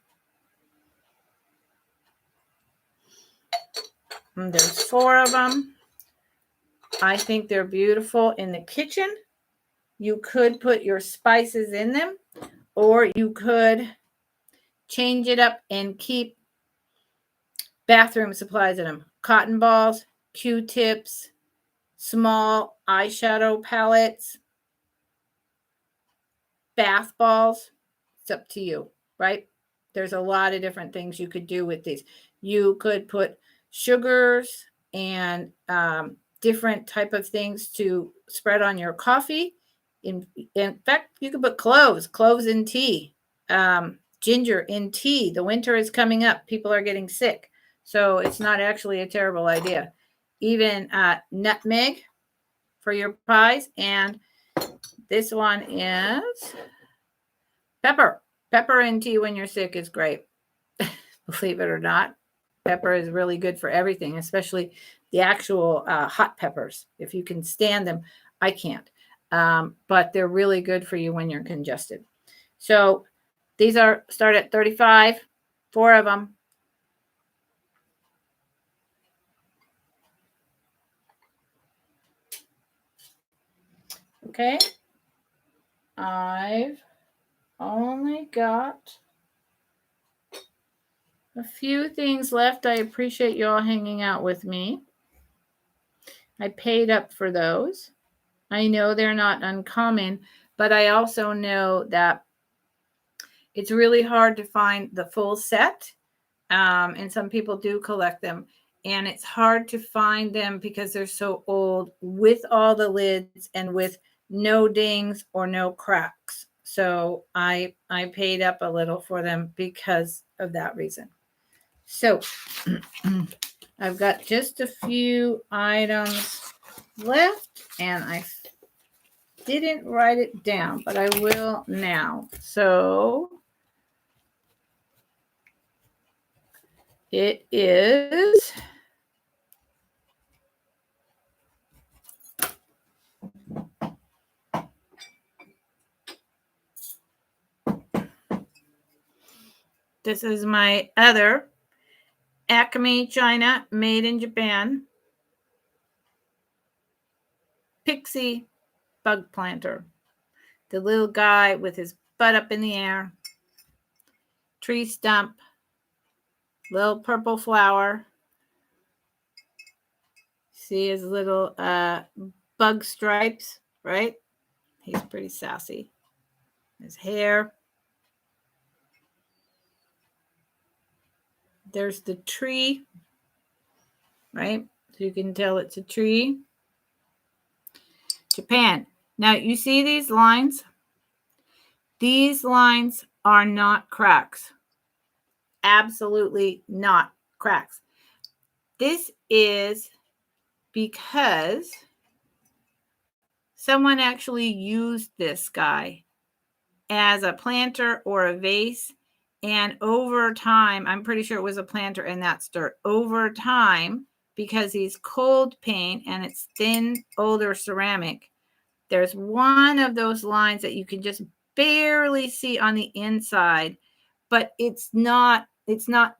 And there's 4 of them. I think they're beautiful in the kitchen. You could put your spices in them, or you could change it up and keep bathroom supplies in them. Cotton balls, Q-tips, small eyeshadow palettes, bath balls. It's up to you, right? There's a lot of different things you could do with these. You could put sugars and different type of things to spread on your coffee. In fact, you could put cloves in tea, ginger in tea. The winter is coming up. People are getting sick. So it's not actually a terrible idea. Even nutmeg for your pies. And this one is pepper. Pepper in tea when you're sick is great. Believe it or not. Pepper is really good for everything, especially the actual hot peppers. If you can stand them, I can't. But they're really good for you when you're congested. So these start at $35, 4 of them. Okay. I've only got a few things left. I appreciate you all hanging out with me. I paid up for those. I know they're not uncommon, but I also know that it's really hard to find the full set. And some people do collect them. And it's hard to find them because they're so old with all the lids and with no dings or no cracks. So I paid up a little for them because of that reason. So I've got just a few items left, and I didn't write it down, but I will now. So it is this is my other Acme China made in Japan Pixie bug planter. The little guy with his butt up in the air, tree stump, little purple flower. See his little bug stripes, right? He's pretty sassy. His hair. There's the tree, right? So you can tell it's a tree. Japan. Now, you see these lines? These lines are not cracks. Absolutely not cracks. This is because someone actually used this guy as a planter or a vase. And over time, I'm pretty sure it was a planter and that's dirt. Over time, because he's cold paint and it's thin, older ceramic, there's one of those lines that you can just barely see on the inside, but it's not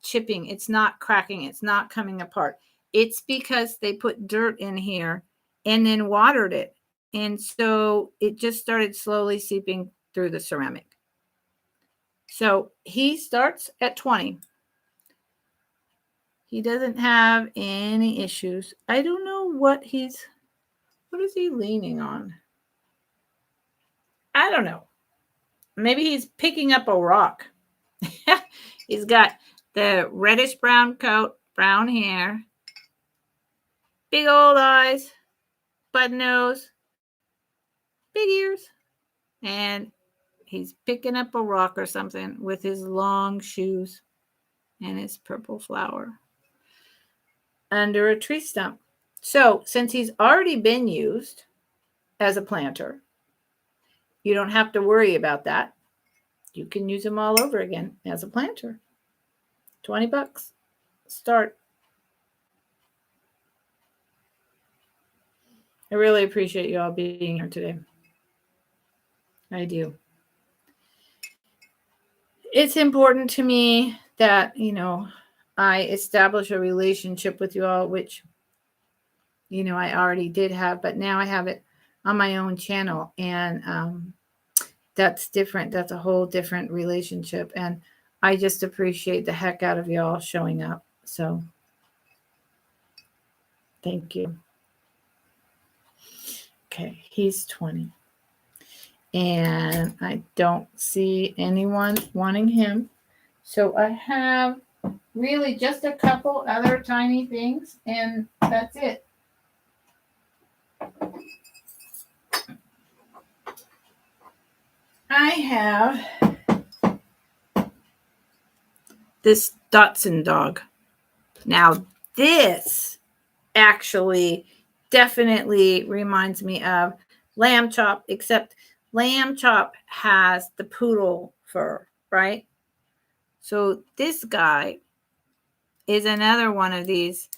chipping, it's not cracking, it's not coming apart. It's because they put dirt in here and then watered it. And so it just started slowly seeping through the ceramic. So he starts at 20. He doesn't have any issues. I don't know what is he leaning on? I don't know. Maybe he's picking up a rock. He's got the reddish brown coat, brown hair, big old eyes, button nose, big ears, and he's picking up a rock or something with his long shoes and his purple flower under a tree stump. So since he's already been used as a planter, you don't have to worry about that. You can use him all over again as a planter. $20. Start. I really appreciate you all being here today. I do. It's important to me that, I establish a relationship with you all, which, I already did have, but now I have it on my own channel. And that's different. That's a whole different relationship. And I just appreciate the heck out of y'all showing up. So thank you. Okay, he's 20. And I don't see anyone wanting him. So I have really just a couple other tiny things, and that's it. I have this Dachshund dog. Now, this actually definitely reminds me of Lamb Chop, except Lamb Chop has the poodle fur, right? So this guy is another one of these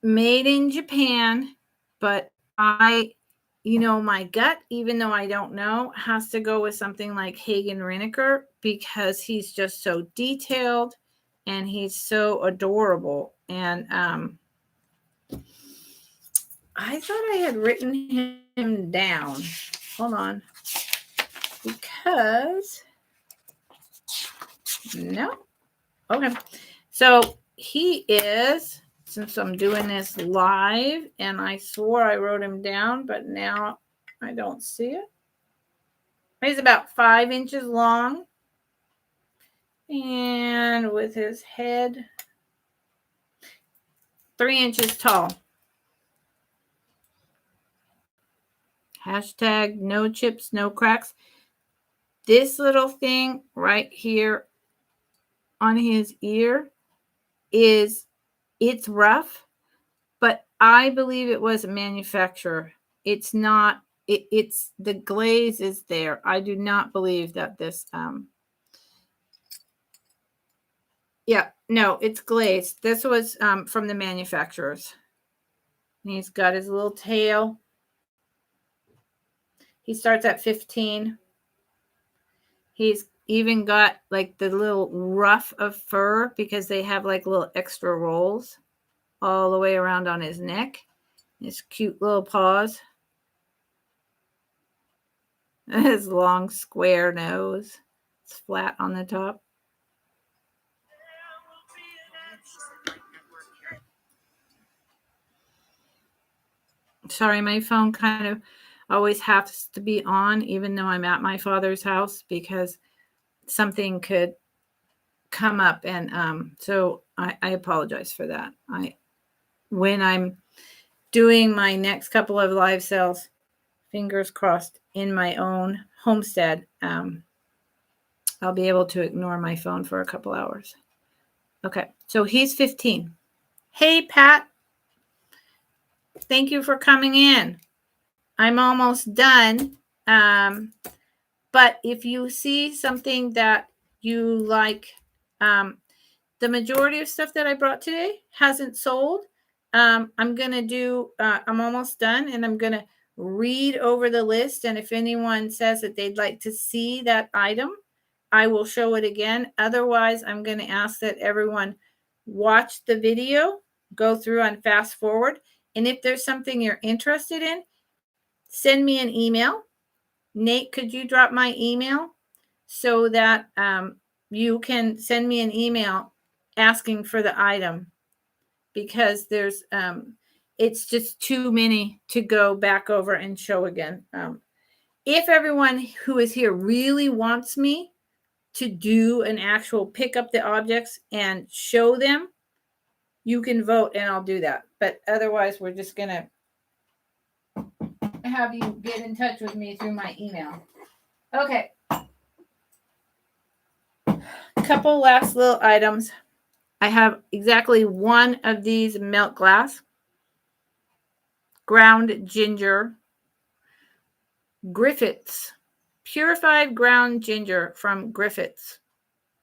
made in Japan, but my gut, even though I don't know, has to go with something like Hagen Rineker because he's just so detailed and he's so adorable. And I thought I had written him down. Hold on. Because no. Okay. So he is, since I'm doing this live, and I swore I wrote him down, but now I don't see it. He's about 5 inches long. And with his head 3 inches tall. Hashtag no chips, no cracks. This little thing right here on his ear it's rough, but I believe it was a manufacturer. It's not, it's the glaze is there. I do not believe that this, yeah, no, it's glazed. This was from the manufacturers. And he's got his little tail. He starts at 15. He's even got like the little ruff of fur because they have like little extra rolls all the way around on his neck. His cute little paws. His long square nose. It's flat on the top. Sorry, my phone kind of always has to be on even though I'm at my father's house because something could come up, and so I apologize for that. When I'm doing my next couple of live sales, fingers crossed, in my own homestead, I'll be able to ignore my phone for a couple hours. Okay, so he's 15. Hey, Pat. Thank you for coming in. I'm almost done. But if you see something that you like, the majority of stuff that I brought today hasn't sold. I'm going to do, I'm almost done, and I'm going to read over the list. And if anyone says that they'd like to see that item, I will show it again. Otherwise, I'm going to ask that everyone watch the video, go through and fast forward. And if there's something you're interested in, send me an email. Nate, could you drop my email so that you can send me an email asking for the item, because there's it's just too many to go back over and show again. If everyone who is here really wants me to do an actual pick up the objects and show them, you can vote and I'll do that. But otherwise, we're just going to have you get in touch with me through my email. Okay. Couple last little items. I have exactly one of these milk glass, ground ginger, Griffiths, purified ground ginger from Griffiths.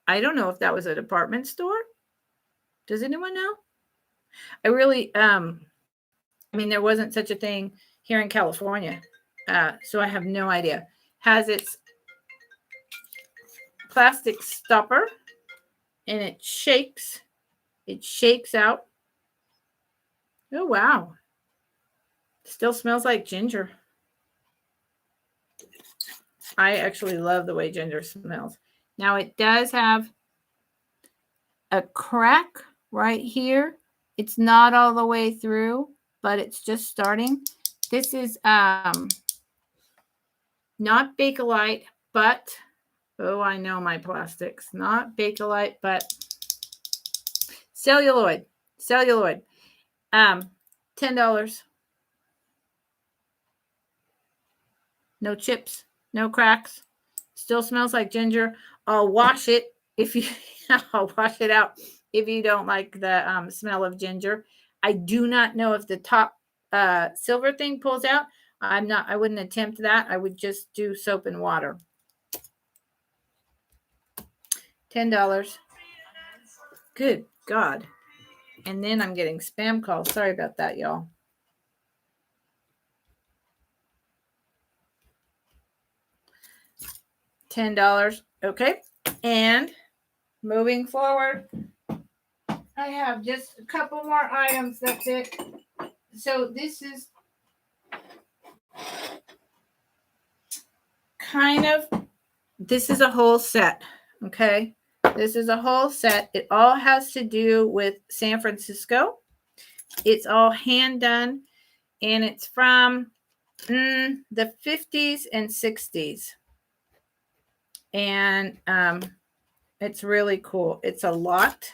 I don't know if that was a department store. Does anyone know? I really, there wasn't such a thing here in California, so I have no idea. Has its plastic stopper, and it shakes. It shakes out. Oh, wow. Still smells like ginger. I actually love the way ginger smells. Now it does have a crack right here. It's not all the way through, but it's just starting. This is not Bakelite, but oh, I know my plastics. Not Bakelite, but celluloid. Celluloid. $10. No chips, no cracks. Still smells like ginger. I'll wash it if you I'll wash it out if you don't like the smell of ginger. I do not know if the top silver thing pulls out. I wouldn't attempt that. I would just do soap and water. $10. Good God. And then I'm getting spam calls. Sorry about that, y'all. $10. Okay. And moving forward, I have just a couple more items. That's it. So this is this is a whole set. Okay. This is a whole set. It all has to do with San Francisco. It's all hand done, and it's from the 50s and 60s. And it's really cool. It's a lot,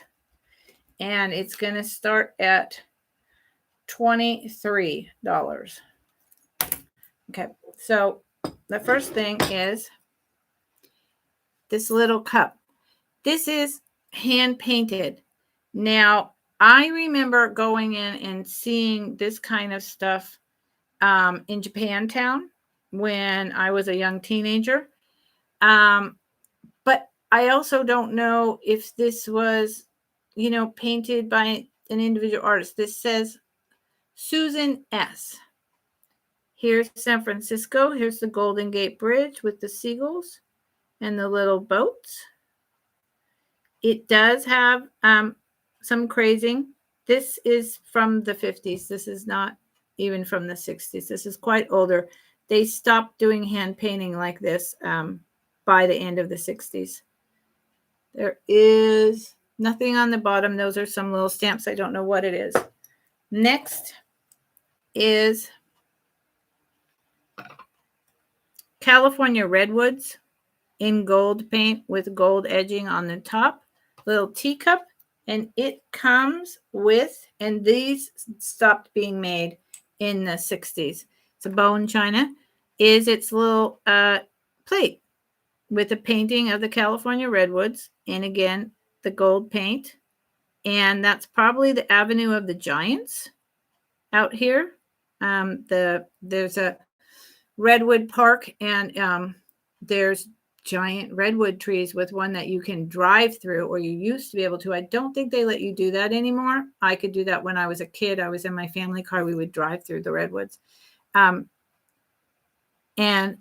and it's going to start at $23. Okay, so the first thing is this little cup. This is hand painted. Now, I remember going in and seeing this kind of stuff in Japantown when I was a young teenager. But I also don't know if this was, painted by an individual artist. This says Susan S. Here's San Francisco. Here's the Golden Gate Bridge with the seagulls and the little boats. It does have some crazing. This is from the 50s. This is not even from the 60s. This is quite older. They stopped doing hand painting like this by the end of the 60s. There is nothing on the bottom. Those are some little stamps. I don't know what it is. Next is California Redwoods in gold paint with gold edging on the top. Little teacup, and it comes with, and these stopped being made in the 60s. It's a bone china. Is its little plate with a painting of the California Redwoods, and again, the gold paint. And that's probably the Avenue of the Giants out here. There's a redwood park, and there's giant redwood trees with one that you can drive through, or you used to be able to. I don't think they let you do that anymore. I could do that when I was a kid. I was in my family car. We would drive through the redwoods. And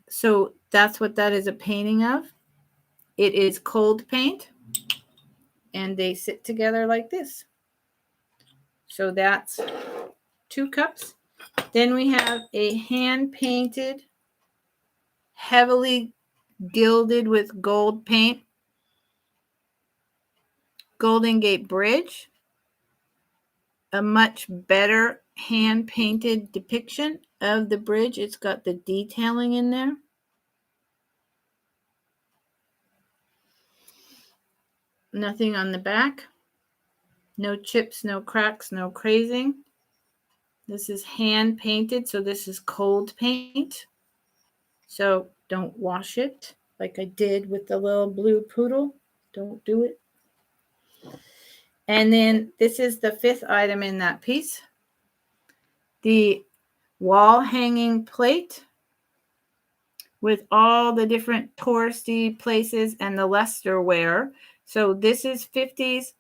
so that's what that is a painting of. It is cold paint, and they sit together like this. So that's 2 cups. Then we have a hand painted, heavily gilded with gold paint, Golden Gate Bridge. A much better hand painted depiction of the bridge. It's got the detailing in there. Nothing on the back. No chips, no cracks, no crazing. This is hand painted, so this is cold paint. So don't wash it like I did with the little blue poodle. Don't do it. And then this is the 5th item in that piece. The wall hanging plate with all the different touristy places and the lusterware. So this is 50s,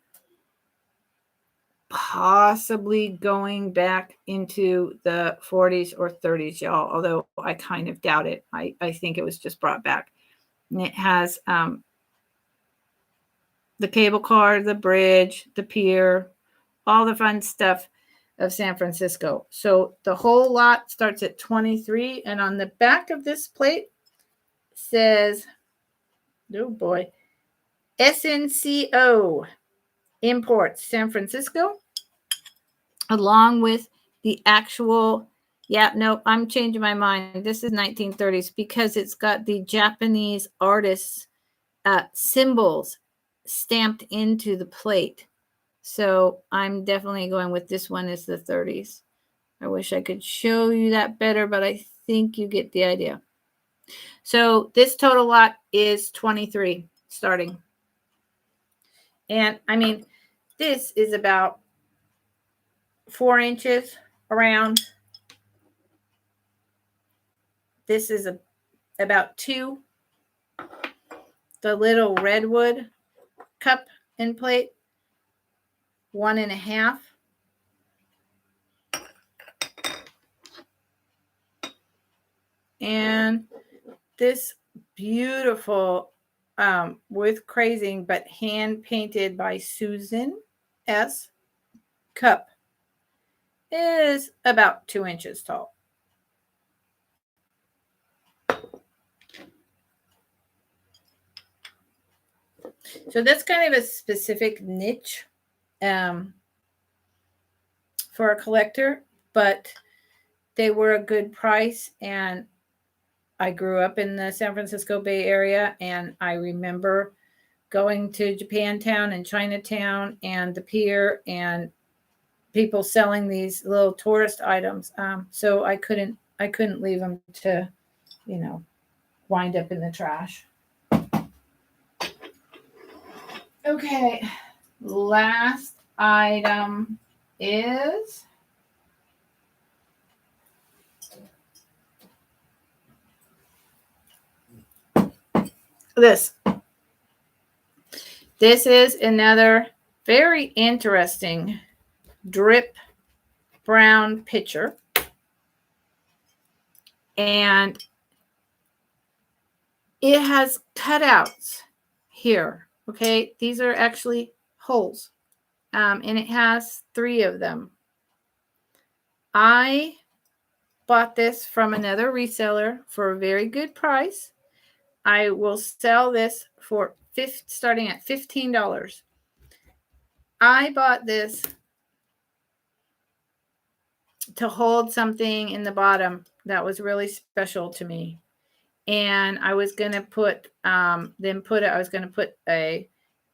possibly going back into the 40s or 30s, y'all, although I kind of doubt it. I think it was just brought back. And it has the cable car, the bridge, the pier, all the fun stuff of San Francisco. So the whole lot starts at 23, and on the back of this plate says, oh boy, SNCO Imports, San Francisco, along with the actual, yeah, no, I'm changing my mind. This is 1930s because it's got the Japanese artists' symbols stamped into the plate. So I'm definitely going with this one is the 30s. I wish I could show you that better, but I think you get the idea. So this total lot is 23 starting. And I mean, this is about 4 inches around. This is about 2. The little redwood cup and plate, 1.5. And this beautiful with crazing but hand painted by Susan S. cup is about 2 inches tall. So that's kind of a specific niche for a collector, but they were a good price. And I grew up in the San Francisco Bay Area, and I remember going to Japantown and Chinatown and the pier and people selling these little tourist items. So I couldn't leave them to, wind up in the trash. Okay, last item is this. This is another very interesting drip brown pitcher. And it has cutouts here. Okay, these are actually holes. And it has 3 of them. I bought this from another reseller for a very good price. I will sell this for starting at $15. I bought this to hold something in the bottom that was really special to me. And I was going to put, I was going to put a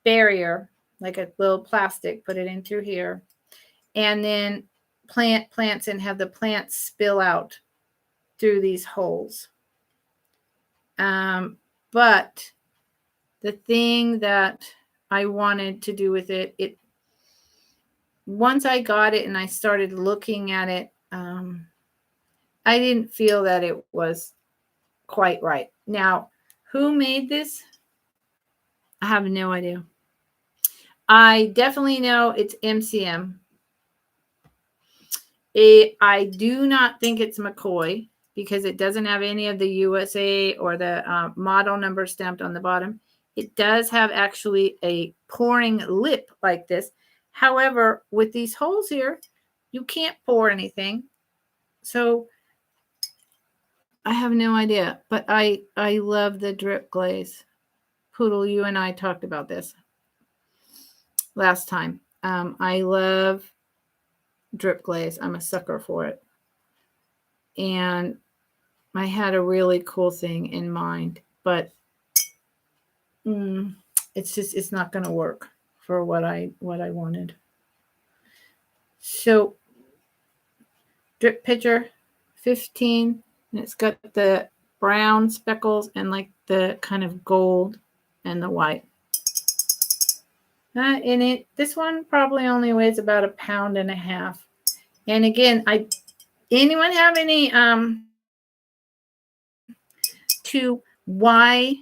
barrier, like a little plastic, put it in through here, and then plant plants and have the plants spill out through these holes. But the thing that I wanted to do with it, once I got it and I started looking at it, I didn't feel that it was quite right. Now, who made this? I have no idea. I definitely know it's MCM. I do not think it's McCoy because it doesn't have any of the USA or the model number stamped on the bottom. It does have actually a pouring lip like this. However, with these holes here, you can't pour anything. So I have no idea, but I love the drip glaze. Poodle, you and I talked about this last time. I love drip glaze. I'm a sucker for it. And I had a really cool thing in mind, but it's not going to work for what I wanted. So drip pitcher, 15, and it's got the brown speckles and like the kind of gold and the white. In this one probably only weighs about 1.5 pounds. And again, anyone have any to why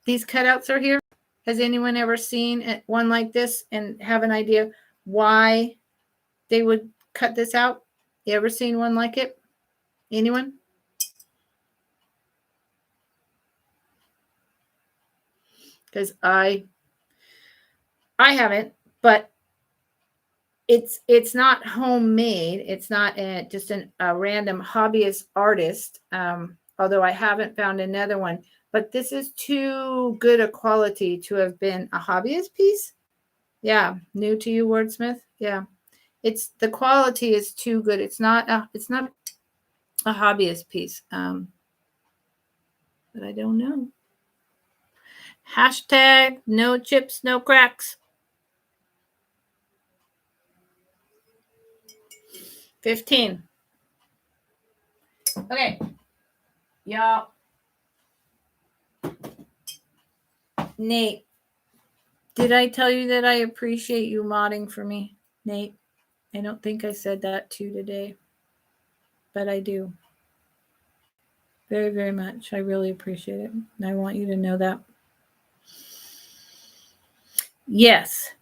these cutouts are here? Has anyone ever seen one like this and have an idea why they would cut this out? You ever seen one like it? Anyone? Because I haven't, but it's not homemade. It's not just a random hobbyist artist. Although I haven't found another one, but this is too good a quality to have been a hobbyist piece. Yeah, new to you, wordsmith. Yeah, it's the quality is too good. It's not a hobbyist piece. But I don't know. Hashtag no chips, no cracks. 15. Okay, y'all. Nate, did I tell you that I appreciate you modding for me, Nate? I don't think I said that to you today, but I do. Very, very much. I really appreciate it. And I want you to know that. Yes,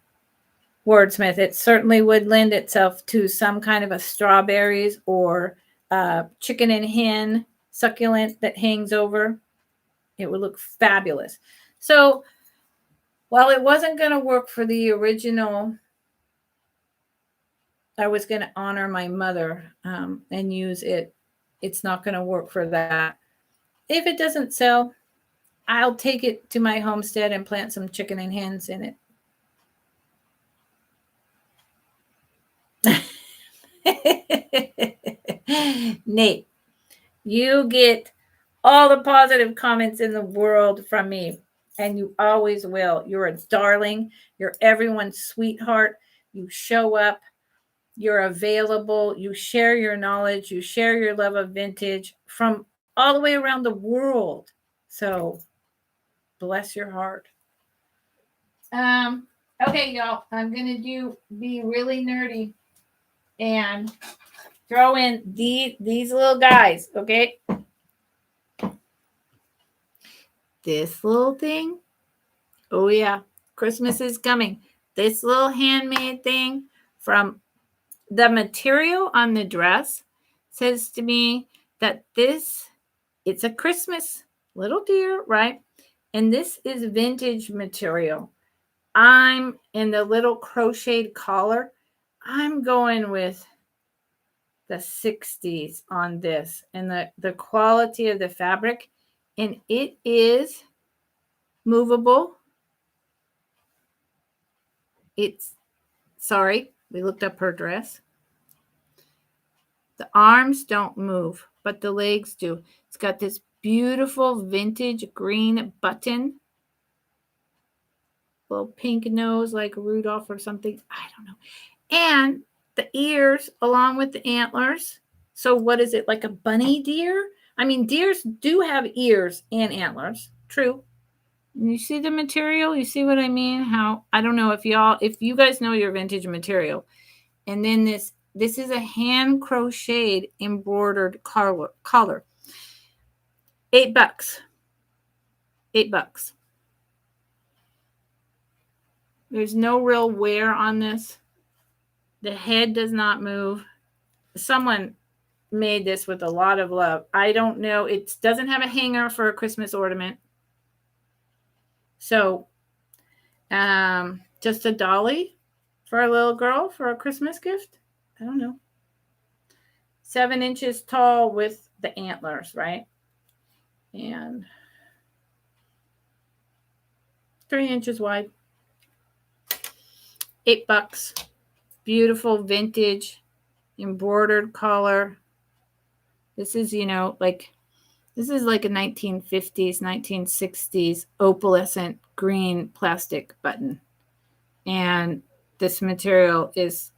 wordsmith. It certainly would lend itself to some kind of a strawberries or chicken and hen succulent that hangs over. It would look fabulous. So while it wasn't going to work for the original, I was going to honor my mother and use it. It's not going to work for that. If it doesn't sell, I'll take it to my homestead and plant some chicken and hens in it. Nate, you get all the positive comments in the world from me, and you always will. You're a darling. You're everyone's sweetheart. You show up. You're available. You share your knowledge. You share your love of vintage from all the way around the world. So bless your heart. Okay, y'all. I'm gonna be really nerdy and throw in these little guys. Okay. This little thing. Oh yeah, Christmas is coming. This little handmade thing from the material on the dress says to me that it's a Christmas little deer, right? And this is vintage material. I'm in the little crocheted collar. I'm going with the 60s on this and the quality of the fabric. And it is movable. We looked up her dress. The arms don't move, but the legs do. It's got this beautiful vintage green button. Little pink nose like Rudolph or something. I don't know. And the ears along with the antlers. So what is it, like a bunny deer? I mean, deers do have ears and antlers. True. You see the material? You see what I mean? How, I don't know if you guys know your vintage material. And then this is a hand crocheted embroidered collar. $8. $8. There's no real wear on this. The head does not move. Someone made this with a lot of love. I don't know. It doesn't have a hanger for a Christmas ornament. So, just a dolly for a little girl for a Christmas gift. I don't know. 7 inches tall with the antlers, right? And 3 inches wide. $8. Beautiful vintage embroidered collar. This is, this is like a 1950s, 1960s opalescent green plastic button. And this material is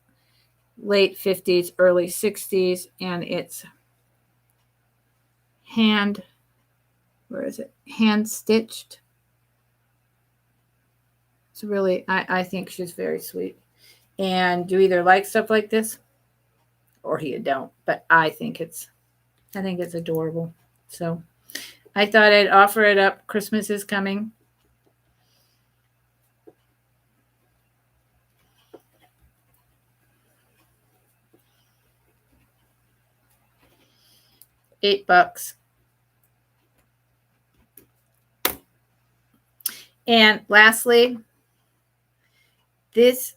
late 50s, early 60s, and it's hand stitched. It's really, I think she's very sweet. And you either like stuff like this or you don't. But I think it's adorable. So I thought I'd offer it up. Christmas is coming. $8. And lastly, this,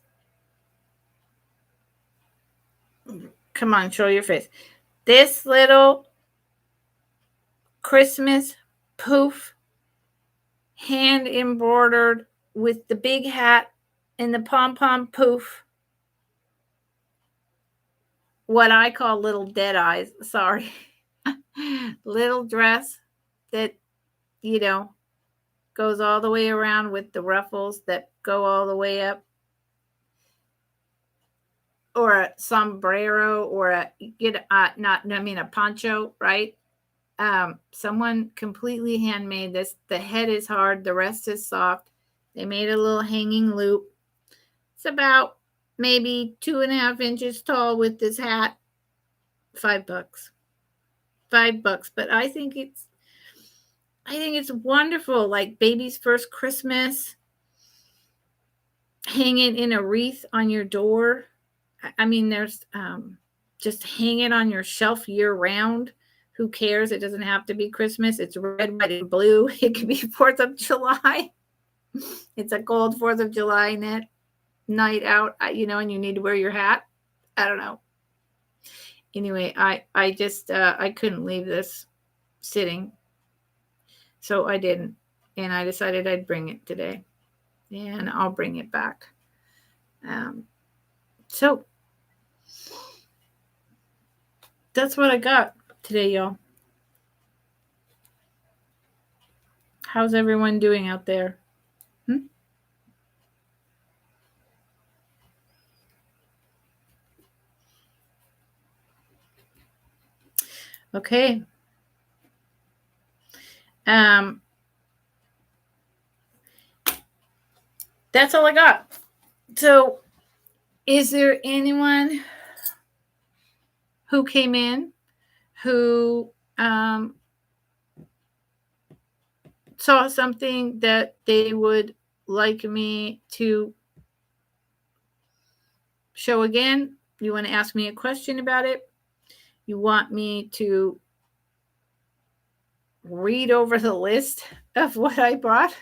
come on, show your face. This little Christmas poof hand embroidered with the big hat and the pom-pom poof. What I call little dead eyes. Sorry. Little dress that, you know, goes all the way around with the ruffles that go all the way up. Or a sombrero, or a poncho, right? Someone completely handmade this. The head is hard, the rest is soft. They made a little hanging loop. It's about maybe 2.5 inches tall with this hat. $5. $5, but I think it's wonderful. Like baby's first Christmas. Hang it in a wreath on your door. I mean, there's just hang it on your shelf year round. Who cares? It doesn't have to be Christmas. It's red, white, and blue. It could be 4th of July. It's a cold 4th of July night out, and you need to wear your hat. I don't know. Anyway, I just I couldn't leave this sitting, so I didn't, and I decided I'd bring it today, and I'll bring it back. So that's what I got today, y'all. How's everyone doing out there? Okay. That's all I got. So, is there anyone who came in who saw something that they would like me to show again? You want to ask me a question about it? You want me to read over the list of what I brought?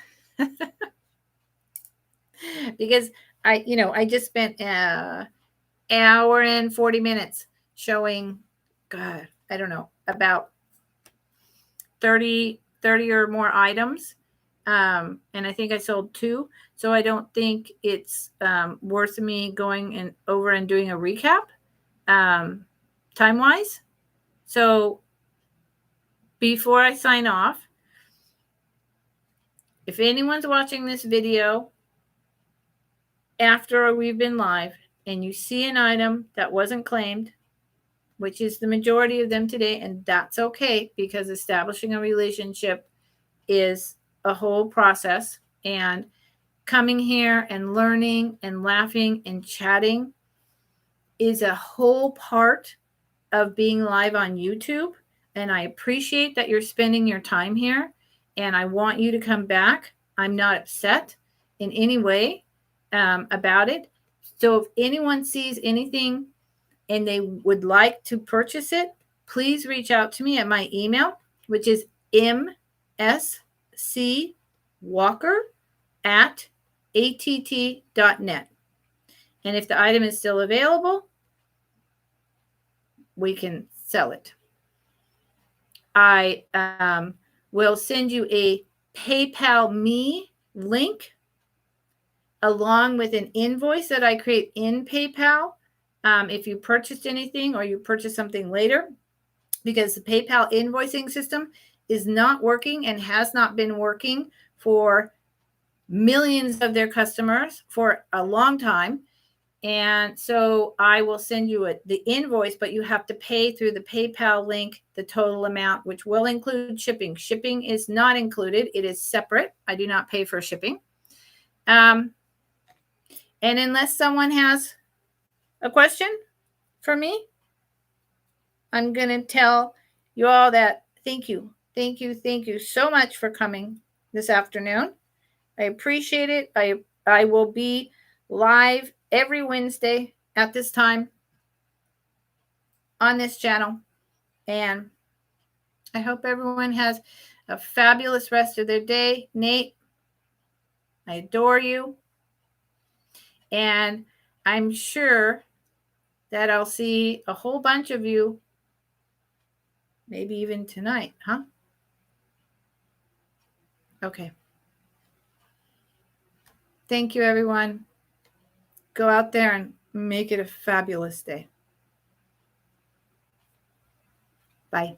Because I just spent an hour and 40 minutes showing, God, I don't know, about 30 or more items. And I think I sold 2. So I don't think it's worth me going over and doing a recap time-wise. So before I sign off, if anyone's watching this video after we've been live and you see an item that wasn't claimed, which is the majority of them today, and that's okay, because establishing a relationship is a whole process, and coming here and learning and laughing and chatting is a whole part of being live on YouTube. And I appreciate that you're spending your time here, and I want you to come back. I'm not upset in any way about it. So if anyone sees anything and they would like to purchase it, please reach out to me at my email, which is mscwalker@att.net. And if the item is still available, we can sell it. I will send you a PayPal Me link along with an invoice that I create in PayPal if you purchased anything or you purchase something later, because the PayPal invoicing system is not working and has not been working for millions of their customers for a long time. And so I will send you the invoice, but you have to pay through the PayPal link the total amount, which will include shipping. Shipping is not included. It is separate. I do not pay for shipping. And unless someone has a question for me, I'm going to tell you all that thank you so much for coming this afternoon. I appreciate it. I will be live every Wednesday at this time on this channel. And I hope everyone has a fabulous rest of their day. Nate, I adore you. And I'm sure that I'll see a whole bunch of you, maybe even tonight, huh? Okay. Thank you, everyone. Go out there and make it a fabulous day. Bye.